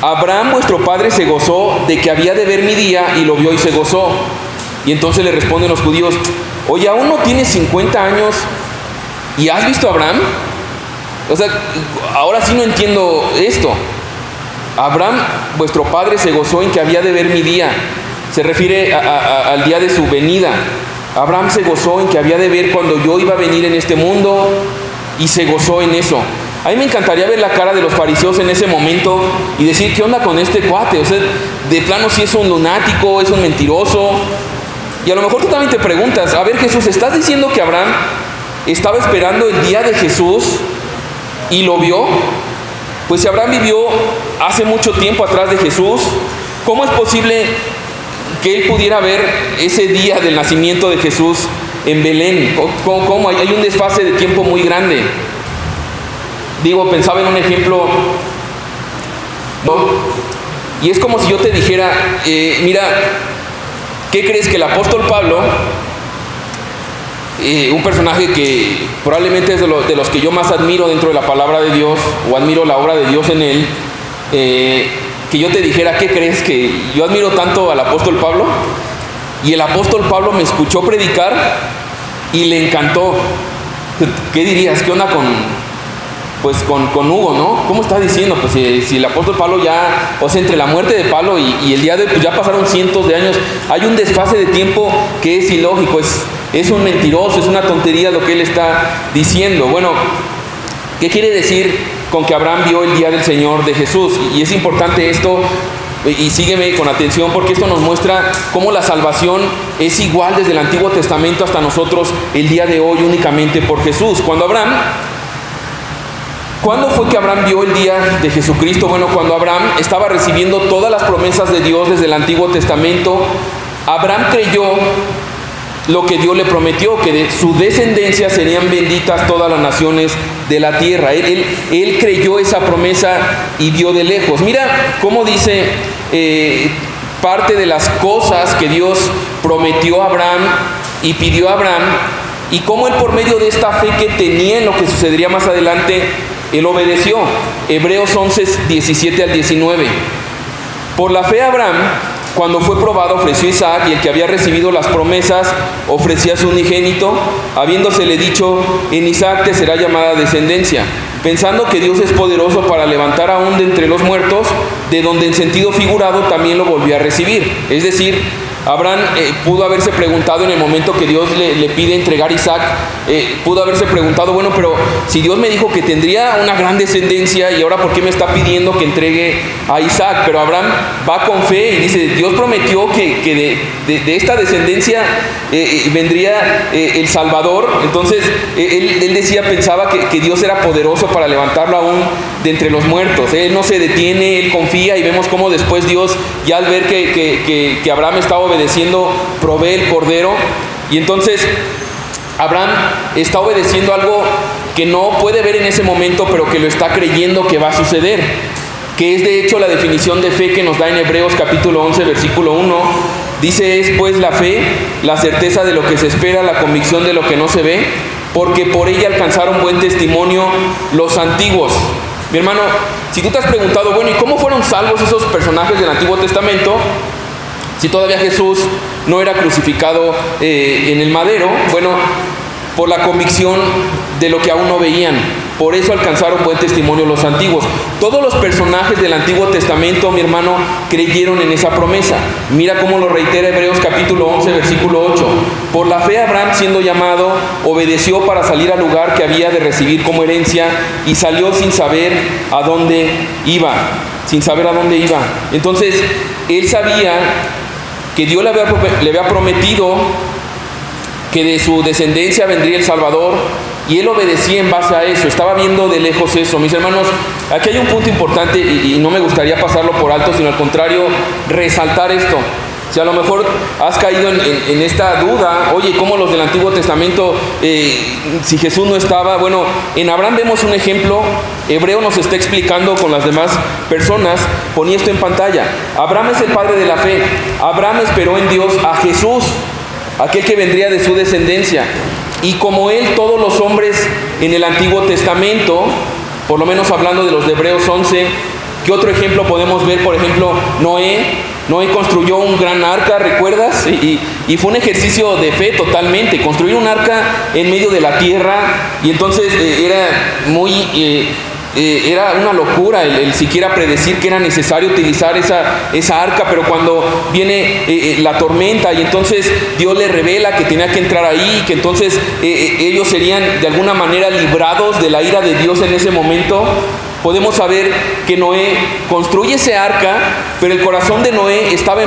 Abraham vuestro padre se gozó de que había de ver mi día, y lo vio y se gozó. Y entonces le responden los judíos: oye, ¿aún no tienes 50 años y has visto a Abraham? O sea, ahora sí no entiendo esto. Abraham vuestro padre se gozó en que había de ver mi día. Se refiere al día de su venida. Abraham se gozó en que había de ver cuando yo iba a venir en este mundo, y se gozó en eso. A mí me encantaría ver la cara de los fariseos en ese momento y decir: ¿qué onda con este cuate? O sea, de plano si es un lunático, es un mentiroso. Y a lo mejor tú también te preguntas: a ver, Jesús, ¿estás diciendo que Abraham estaba esperando el día de Jesús y lo vio? Pues si Abraham vivió hace mucho tiempo atrás de Jesús, ¿cómo es posible que él pudiera ver ese día del nacimiento de Jesús en Belén? ¿Cómo? Hay un desfase de tiempo muy grande. Digo, pensaba en un ejemplo, ¿no? Y es como si yo te dijera: mira, ¿qué crees que el apóstol Pablo, un personaje que probablemente es de los que yo más admiro dentro de la palabra de Dios, o admiro la obra de Dios en él, que yo te dijera: ¿qué crees que yo admiro tanto al apóstol Pablo? Y el apóstol Pablo me escuchó predicar y le encantó. ¿Qué dirías? ¿Qué onda con Hugo, no? ¿Cómo está diciendo? Pues si el apóstol Pablo ya, o sea, entre la muerte de Pablo y el día de hoy, pues ya pasaron cientos de años. Hay un desfase de tiempo que es ilógico, es un mentiroso, es una tontería lo que él está diciendo. Bueno, ¿qué quiere decir con que Abraham vio el día del Señor de Jesús? Y es importante esto, y sígueme con atención, porque esto nos muestra cómo la salvación es igual desde el Antiguo Testamento hasta nosotros el día de hoy, únicamente por Jesús. ¿Cuándo fue que Abraham vio el día de Jesucristo? Bueno, cuando Abraham estaba recibiendo todas las promesas de Dios desde el Antiguo Testamento, Abraham creyó lo que Dios le prometió, que de su descendencia serían benditas todas las naciones de la tierra. Él creyó esa promesa y vio de lejos. Mira cómo dice parte de las cosas que Dios prometió a Abraham y pidió a Abraham, y cómo él, por medio de esta fe que tenía en lo que sucedería más adelante, él obedeció. Hebreos 11, 17 al 19. Por la fe Abraham, cuando fue probado, ofreció a Isaac, y el que había recibido las promesas ofrecía a su unigénito, habiéndosele dicho: en Isaac te será llamada descendencia, pensando que Dios es poderoso para levantar aún de entre los muertos, de donde en sentido figurado también lo volvió a recibir. Es decir, Abraham pudo haberse preguntado en el momento que Dios le pide entregar a Isaac, pudo haberse preguntado: bueno, pero si Dios me dijo que tendría una gran descendencia, y ahora ¿por qué me está pidiendo que entregue a Isaac? Pero Abraham va con fe y dice: Dios prometió que de esta descendencia vendría el Salvador. Entonces él pensaba que Dios era poderoso para levantarlo aún de entre los muertos. Él no se detiene, él confía, y vemos cómo después Dios, ya al ver que Abraham estaba obedeciendo, provee el cordero. Y entonces Abraham está obedeciendo algo que no puede ver en ese momento, pero que lo está creyendo que va a suceder, que es de hecho la definición de fe que nos da en Hebreos capítulo 11, versículo 1. Dice: es pues la fe, la certeza de lo que se espera, la convicción de lo que no se ve, porque por ella alcanzaron buen testimonio los antiguos. Mi hermano, si tú te has preguntado: bueno, ¿y cómo fueron salvos esos personajes del Antiguo Testamento? Si todavía Jesús no era crucificado en el madero, bueno, por la convicción de lo que aún no veían. Por eso alcanzaron buen testimonio los antiguos. Todos los personajes del Antiguo Testamento, mi hermano, creyeron en esa promesa. Mira cómo lo reitera Hebreos capítulo 11, versículo 8. Por la fe Abraham, siendo llamado, obedeció para salir al lugar que había de recibir como herencia y salió sin saber a dónde iba. Sin saber a dónde iba. Entonces, él sabía que Dios le había prometido que de su descendencia vendría el Salvador, y él obedecía en base a eso. Estaba viendo de lejos eso. Mis hermanos, aquí hay un punto importante y no me gustaría pasarlo por alto, sino al contrario, resaltar esto. Si a lo mejor has caído en esta duda, oye, ¿cómo los del Antiguo Testamento, si Jesús no estaba? Bueno, en Abraham vemos un ejemplo. Hebreo nos está explicando con las demás personas, ponía esto en pantalla. Abraham es el padre de la fe. Abraham esperó en Dios a Jesús, aquel que vendría de su descendencia. Y como él, todos los hombres en el Antiguo Testamento, por lo menos hablando de los de Hebreos 11, ¿qué otro ejemplo podemos ver? Por ejemplo, Noé construyó un gran arca, ¿recuerdas? Y fue un ejercicio de fe totalmente. Construir un arca en medio de la tierra, y entonces era una locura el siquiera predecir que era necesario utilizar esa arca, pero cuando viene la tormenta y entonces Dios le revela que tenía que entrar ahí, que entonces ellos serían de alguna manera librados de la ira de Dios en ese momento, podemos saber que Noé construye ese arca, pero el corazón de Noé estaba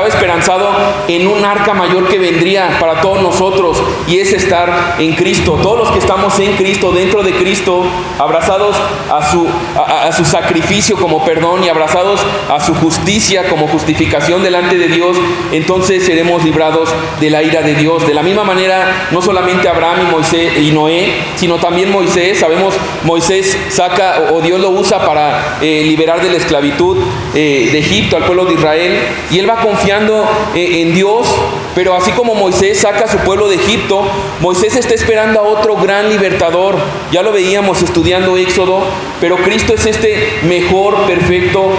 esperanzado en un arca mayor que vendría para todos nosotros, y es estar en Cristo. Todos los que estamos en Cristo, dentro de Cristo, abrazados a su sacrificio como perdón y abrazados a su justicia como justificación delante de Dios, entonces seremos librados de la ira de Dios. De la misma manera, no solamente Abraham y Moisés y Noé, sino también Moisés. Sabemos, Moisés saca, o Dios lo usa para liberar de la esclavitud de Egipto al pueblo de Israel, y él va confiando en Dios. Pero así como Moisés saca a su pueblo de Egipto, Moisés está esperando a otro gran libertador. Ya lo veíamos estudiando Éxodo, pero Cristo es este mejor, perfecto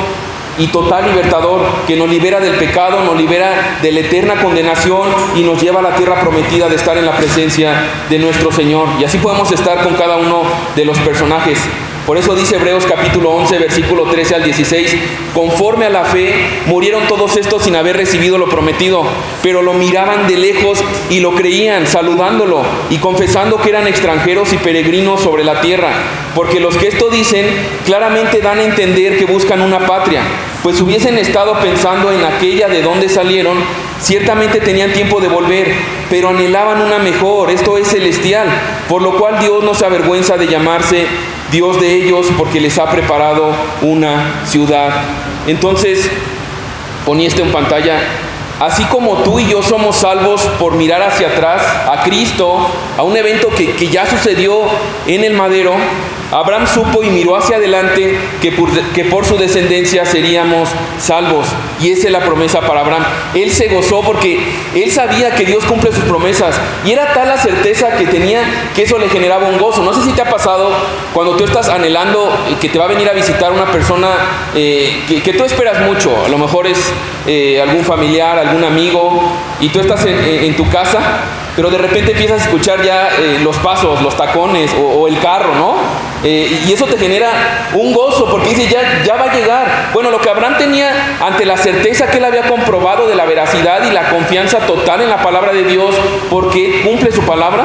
y total libertador, que nos libera del pecado, nos libera de la eterna condenación y nos lleva a la tierra prometida de estar en la presencia de nuestro Señor. Y así podemos estar con cada uno de los personajes. Por eso dice Hebreos capítulo 11, versículo 13 al 16, conforme a la fe murieron todos estos sin haber recibido lo prometido, pero lo miraban de lejos y lo creían, saludándolo y confesando que eran extranjeros y peregrinos sobre la tierra. Porque los que esto dicen claramente dan a entender que buscan una patria, pues si hubiesen estado pensando en aquella de donde salieron, ciertamente tenían tiempo de volver, pero anhelaban una mejor, esto es celestial, por lo cual Dios no se avergüenza de llamarse Dios de ellos, porque les ha preparado una ciudad. Entonces, ponía esto en pantalla. Así como tú y yo somos salvos por mirar hacia atrás a Cristo, a un evento que ya sucedió en el madero, Abraham supo y miró hacia adelante que por su descendencia seríamos salvos. Y esa es la promesa para Abraham. Él se gozó porque él sabía que Dios cumple sus promesas. Y era tal la certeza que tenía que eso le generaba un gozo. No sé si te ha pasado cuando tú estás anhelando que te va a venir a visitar una persona que tú esperas mucho. A lo mejor es algún familiar, algún amigo, y tú estás en tu casa, pero de repente empiezas a escuchar ya los pasos, los tacones o el carro, ¿no? Y eso te genera un gozo porque dices, ya va a llegar. Bueno, lo que Abraham tenía ante la certeza que él había comprobado de la veracidad y la confianza total en la palabra de Dios, porque cumple su palabra.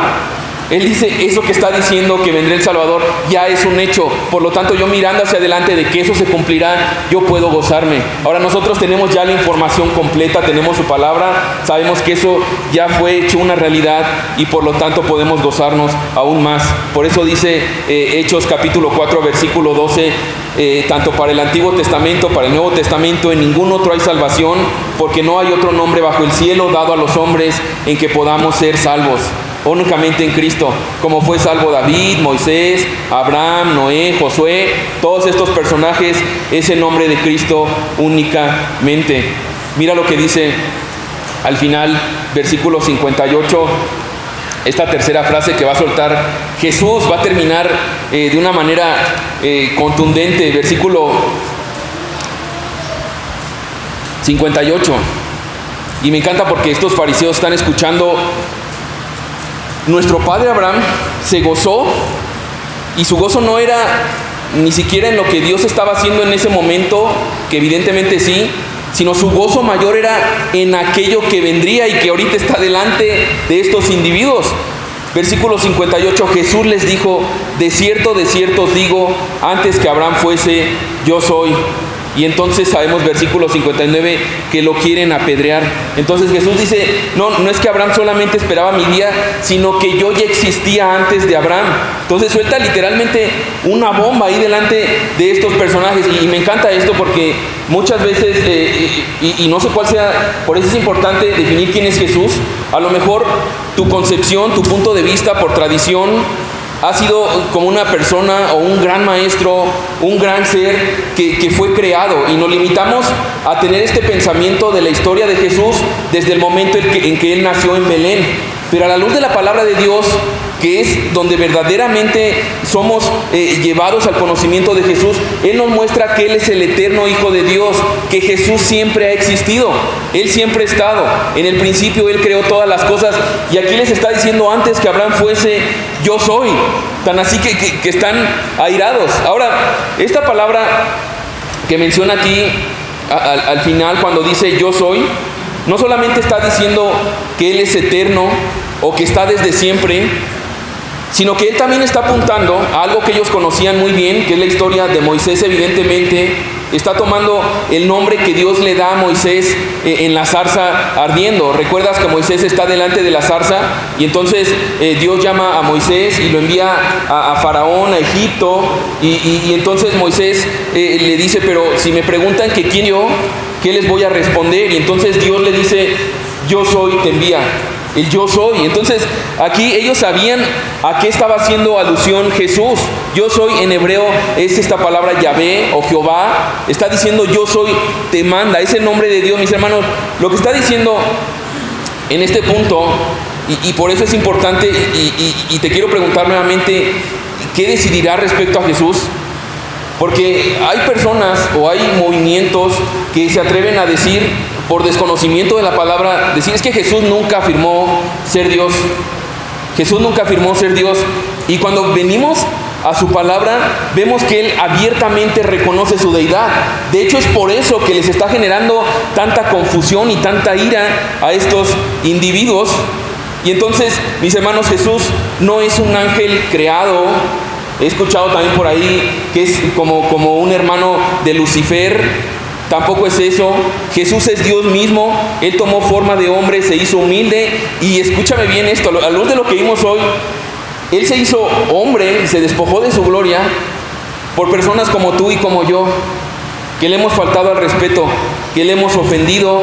Él dice, eso que está diciendo que vendrá el Salvador ya es un hecho. Por lo tanto, yo mirando hacia adelante de que eso se cumplirá, yo puedo gozarme. Ahora nosotros tenemos ya la información completa, tenemos su palabra, sabemos que eso ya fue hecho una realidad y por lo tanto podemos gozarnos aún más. Por eso dice Hechos capítulo 4, versículo 12, tanto para el Antiguo Testamento, para el Nuevo Testamento, en ningún otro hay salvación, porque no hay otro nombre bajo el cielo dado a los hombres en que podamos ser salvos. Únicamente en Cristo, como fue salvo David, Moisés, Abraham, Noé, Josué, todos estos personajes, es el nombre de Cristo únicamente. Mira lo que dice al final, versículo 58, esta tercera frase que va a soltar Jesús, va a terminar de una manera contundente. Versículo 58. Y me encanta porque estos fariseos están escuchando: nuestro padre Abraham se gozó, y su gozo no era ni siquiera en lo que Dios estaba haciendo en ese momento, que evidentemente sí, sino su gozo mayor era en aquello que vendría y que ahorita está delante de estos individuos. Versículo 58, Jesús les dijo: de cierto os digo, antes que Abraham fuese, yo soy. Y entonces sabemos, versículo 59, que lo quieren apedrear. Entonces Jesús dice: no es que Abraham solamente esperaba mi día, sino que yo ya existía antes de Abraham. Entonces suelta literalmente una bomba ahí delante de estos personajes. Y me encanta esto porque muchas veces, y no sé cuál sea, por eso es importante definir quién es Jesús. A lo mejor tu concepción, tu punto de vista por tradición ha sido como una persona o un gran maestro, un gran ser que fue creado, y nos limitamos a tener este pensamiento de la historia de Jesús desde el momento en que Él nació en Belén. Pero a la luz de la palabra de Dios, que es donde verdaderamente somos llevados al conocimiento de Jesús, Él nos muestra que Él es el eterno Hijo de Dios, que Jesús siempre ha existido, Él siempre ha estado. En el principio Él creó todas las cosas, y aquí les está diciendo: antes que Abraham fuese, yo soy. Tan así que están airados. Ahora, esta palabra que menciona aquí al final, cuando dice yo soy, no solamente está diciendo que Él es eterno o que está desde siempre, sino que Él también está apuntando a algo que ellos conocían muy bien, que es la historia de Moisés. Evidentemente está tomando el nombre que Dios le da a Moisés en la zarza ardiendo. Recuerdas que Moisés está delante de la zarza, y entonces Dios llama a Moisés y lo envía a Faraón, a Egipto, y entonces Moisés le dice: pero si me preguntan que quién yo, ¿qué les voy a responder? Y entonces Dios le dice: yo soy, te envía. El yo soy. Entonces aquí ellos sabían a qué estaba haciendo alusión Jesús. Yo soy en hebreo es esta palabra Yahvé o Jehová. Está diciendo: yo soy, te manda. Es el nombre de Dios, mis hermanos. Lo que está diciendo en este punto, y por eso es importante, y te quiero preguntar nuevamente, ¿qué decidirá respecto a Jesús? Porque hay personas o hay movimientos que se atreven a decir, por desconocimiento de la palabra, decir: es que Jesús nunca afirmó ser Dios. Jesús nunca afirmó ser Dios. Y cuando venimos a su palabra, vemos que Él abiertamente reconoce su deidad. De hecho, es por eso que les está generando tanta confusión y tanta ira a estos individuos. Y entonces, mis hermanos, Jesús no es un ángel creado. He escuchado también por ahí que es como un hermano de Lucifer. Tampoco es eso. Jesús es Dios mismo. Él tomó forma de hombre, se hizo humilde. Y escúchame bien esto, a la luz de lo que vimos hoy, Él se hizo hombre, se despojó de su gloria por personas como tú y como yo, que le hemos faltado al respeto, que le hemos ofendido.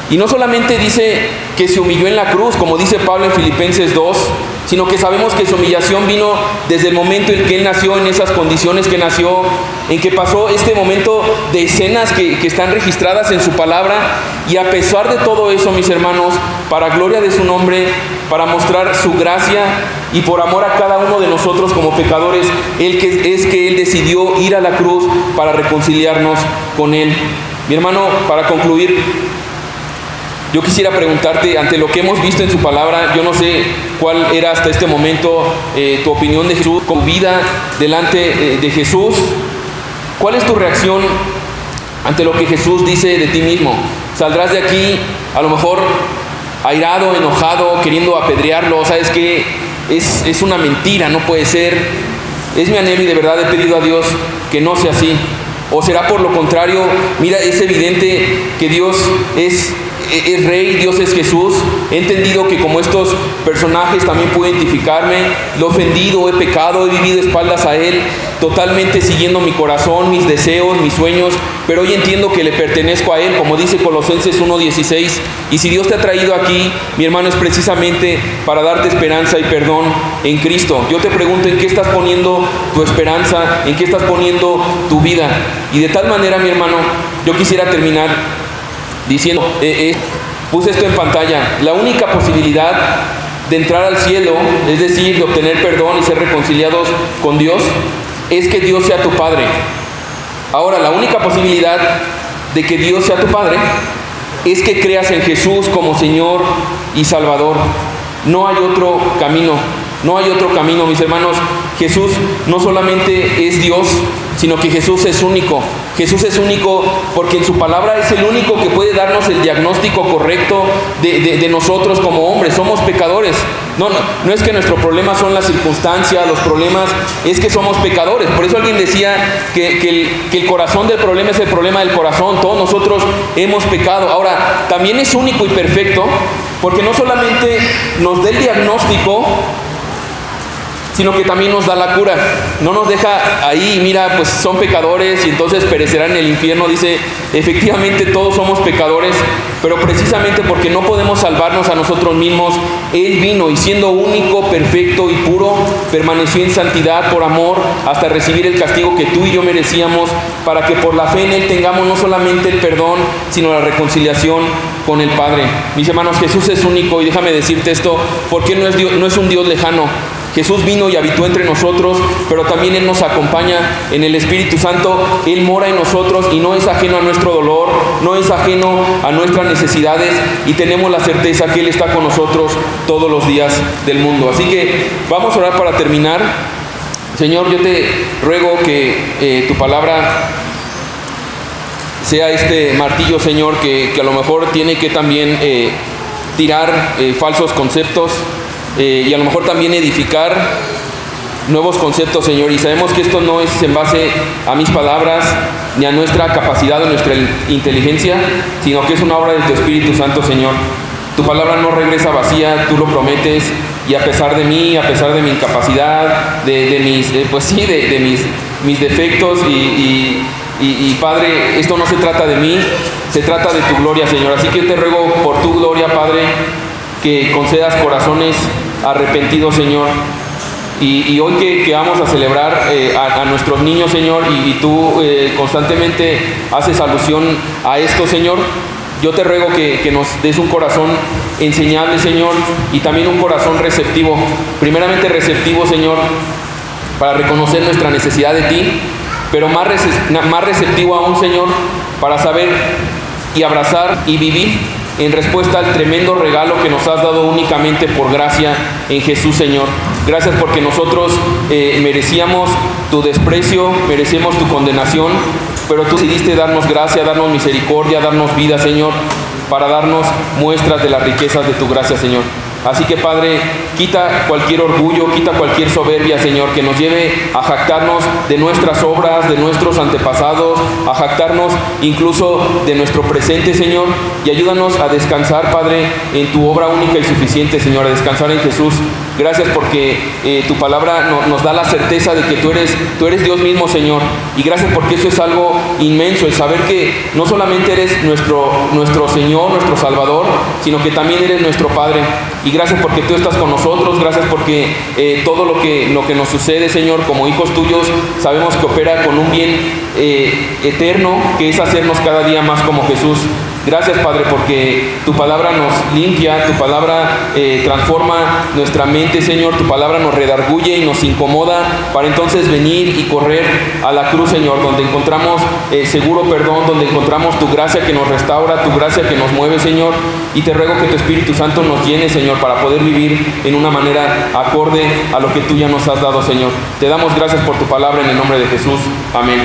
Y no solamente dice que se humilló en la cruz, como dice Pablo en Filipenses 2, sino que sabemos que su humillación vino desde el momento en que Él nació, en esas condiciones que nació, en que pasó este momento de escenas que están registradas en su palabra. Y a pesar de todo eso, mis hermanos, para gloria de su nombre, para mostrar su gracia y por amor a cada uno de nosotros como pecadores, Él decidió ir a la cruz para reconciliarnos con Él. Mi hermano, para concluir, yo quisiera preguntarte, ante lo que hemos visto en su palabra, yo no sé cuál era hasta este momento tu opinión de Jesús, con vida delante de Jesús. ¿Cuál es tu reacción ante lo que Jesús dice de ti mismo? ¿Saldrás de aquí a lo mejor airado, enojado, queriendo apedrearlo? ¿Sabes qué? Es una mentira, no puede ser. Es mi anhelo y de verdad he pedido a Dios que no sea así. ¿O será por lo contrario? Mira, es evidente que Dios es Rey, Dios es Jesús. He entendido que como estos personajes también puedo identificarme. Lo he ofendido, he pecado, he vivido espaldas a Él, totalmente siguiendo mi corazón, mis deseos, mis sueños, pero hoy entiendo que le pertenezco a Él, como dice Colosenses 1:16. Y si Dios te ha traído aquí, mi hermano, es precisamente para darte esperanza y perdón en Cristo. Yo te pregunto, ¿en qué estás poniendo tu esperanza? ¿En qué estás poniendo tu vida? Y de tal manera, mi hermano, yo quisiera terminar diciendo, puse esto en pantalla: la única posibilidad de entrar al cielo, es decir, de obtener perdón y ser reconciliados con Dios, es que Dios sea tu Padre. Ahora, la única posibilidad de que Dios sea tu Padre es que creas en Jesús como Señor y Salvador. No hay otro camino. No hay otro camino, mis hermanos. Jesús no solamente es Dios, sino que Jesús es único. Jesús es único porque en su palabra es el único que puede darnos el diagnóstico correcto de nosotros como hombres. Somos pecadores. No es que nuestro problema son las circunstancias, los problemas, es que somos pecadores. Por eso alguien decía que el corazón del problema es el problema del corazón. Todos nosotros hemos pecado. Ahora, también es único y perfecto porque no solamente nos da el diagnóstico, sino que también nos da la cura. No nos deja ahí, mira, pues son pecadores y entonces perecerán en el infierno. Dice, efectivamente todos somos pecadores, pero precisamente porque no podemos salvarnos a nosotros mismos, Él vino y siendo único, perfecto y puro, permaneció en santidad por amor hasta recibir el castigo que tú y yo merecíamos, para que por la fe en Él tengamos no solamente el perdón, sino la reconciliación con el Padre. Mis hermanos, Jesús es único, y déjame decirte esto, porque Él no es un Dios lejano. Jesús vino y habitó entre nosotros, pero también Él nos acompaña en el Espíritu Santo. Él mora en nosotros y no es ajeno a nuestro dolor, no es ajeno a nuestras necesidades, y tenemos la certeza que Él está con nosotros todos los días del mundo. Así que vamos a orar para terminar. Señor, yo te ruego que tu palabra sea este martillo, Señor, que a lo mejor tiene que también tirar falsos conceptos, y a lo mejor también edificar nuevos conceptos, Señor. Y sabemos que esto no es en base a mis palabras ni a nuestra capacidad o nuestra inteligencia, sino que es una obra de tu Espíritu Santo, Señor. Tu palabra no regresa vacía, tú lo prometes, y a pesar de mí, a pesar de mi incapacidad, de mis defectos y Padre, esto no se trata de mí, se trata de tu gloria, Señor. Así que te ruego por tu gloria, Padre, que concedas corazones arrepentidos, Señor. Y hoy que vamos a celebrar a nuestros niños, Señor, y tú constantemente haces alusión a esto, Señor, yo te ruego que nos des un corazón enseñable, Señor, y también un corazón receptivo. Primeramente receptivo, Señor, para reconocer nuestra necesidad de ti, pero más receptivo aún, Señor, para saber y abrazar y vivir en respuesta al tremendo regalo que nos has dado únicamente por gracia en Jesús, Señor. Gracias porque nosotros merecíamos tu desprecio, merecíamos tu condenación, pero tú decidiste darnos gracia, darnos misericordia, darnos vida, Señor, para darnos muestras de las riquezas de tu gracia, Señor. Así que, Padre, quita cualquier orgullo, quita cualquier soberbia, Señor, que nos lleve a jactarnos de nuestras obras, de nuestros antepasados, a jactarnos incluso de nuestro presente, Señor, y ayúdanos a descansar, Padre, en tu obra única y suficiente, Señor, a descansar en Jesús. Gracias porque tu palabra nos da la certeza de que tú eres Dios mismo, Señor, y gracias porque eso es algo inmenso, el saber que no solamente eres nuestro Señor, nuestro Salvador, sino que también eres nuestro Padre. Y gracias porque tú estás con nosotros, gracias porque todo lo que nos sucede, Señor, como hijos tuyos, sabemos que opera con un bien eterno, que es hacernos cada día más como Jesús. Gracias, Padre, porque tu palabra nos limpia, tu palabra transforma nuestra mente, Señor, tu palabra nos redarguye y nos incomoda para entonces venir y correr a la cruz, Señor, donde encontramos seguro perdón, donde encontramos tu gracia que nos restaura, tu gracia que nos mueve, Señor, y te ruego que tu Espíritu Santo nos llene, Señor, para poder vivir en una manera acorde a lo que tú ya nos has dado, Señor. Te damos gracias por tu palabra en el nombre de Jesús. Amén.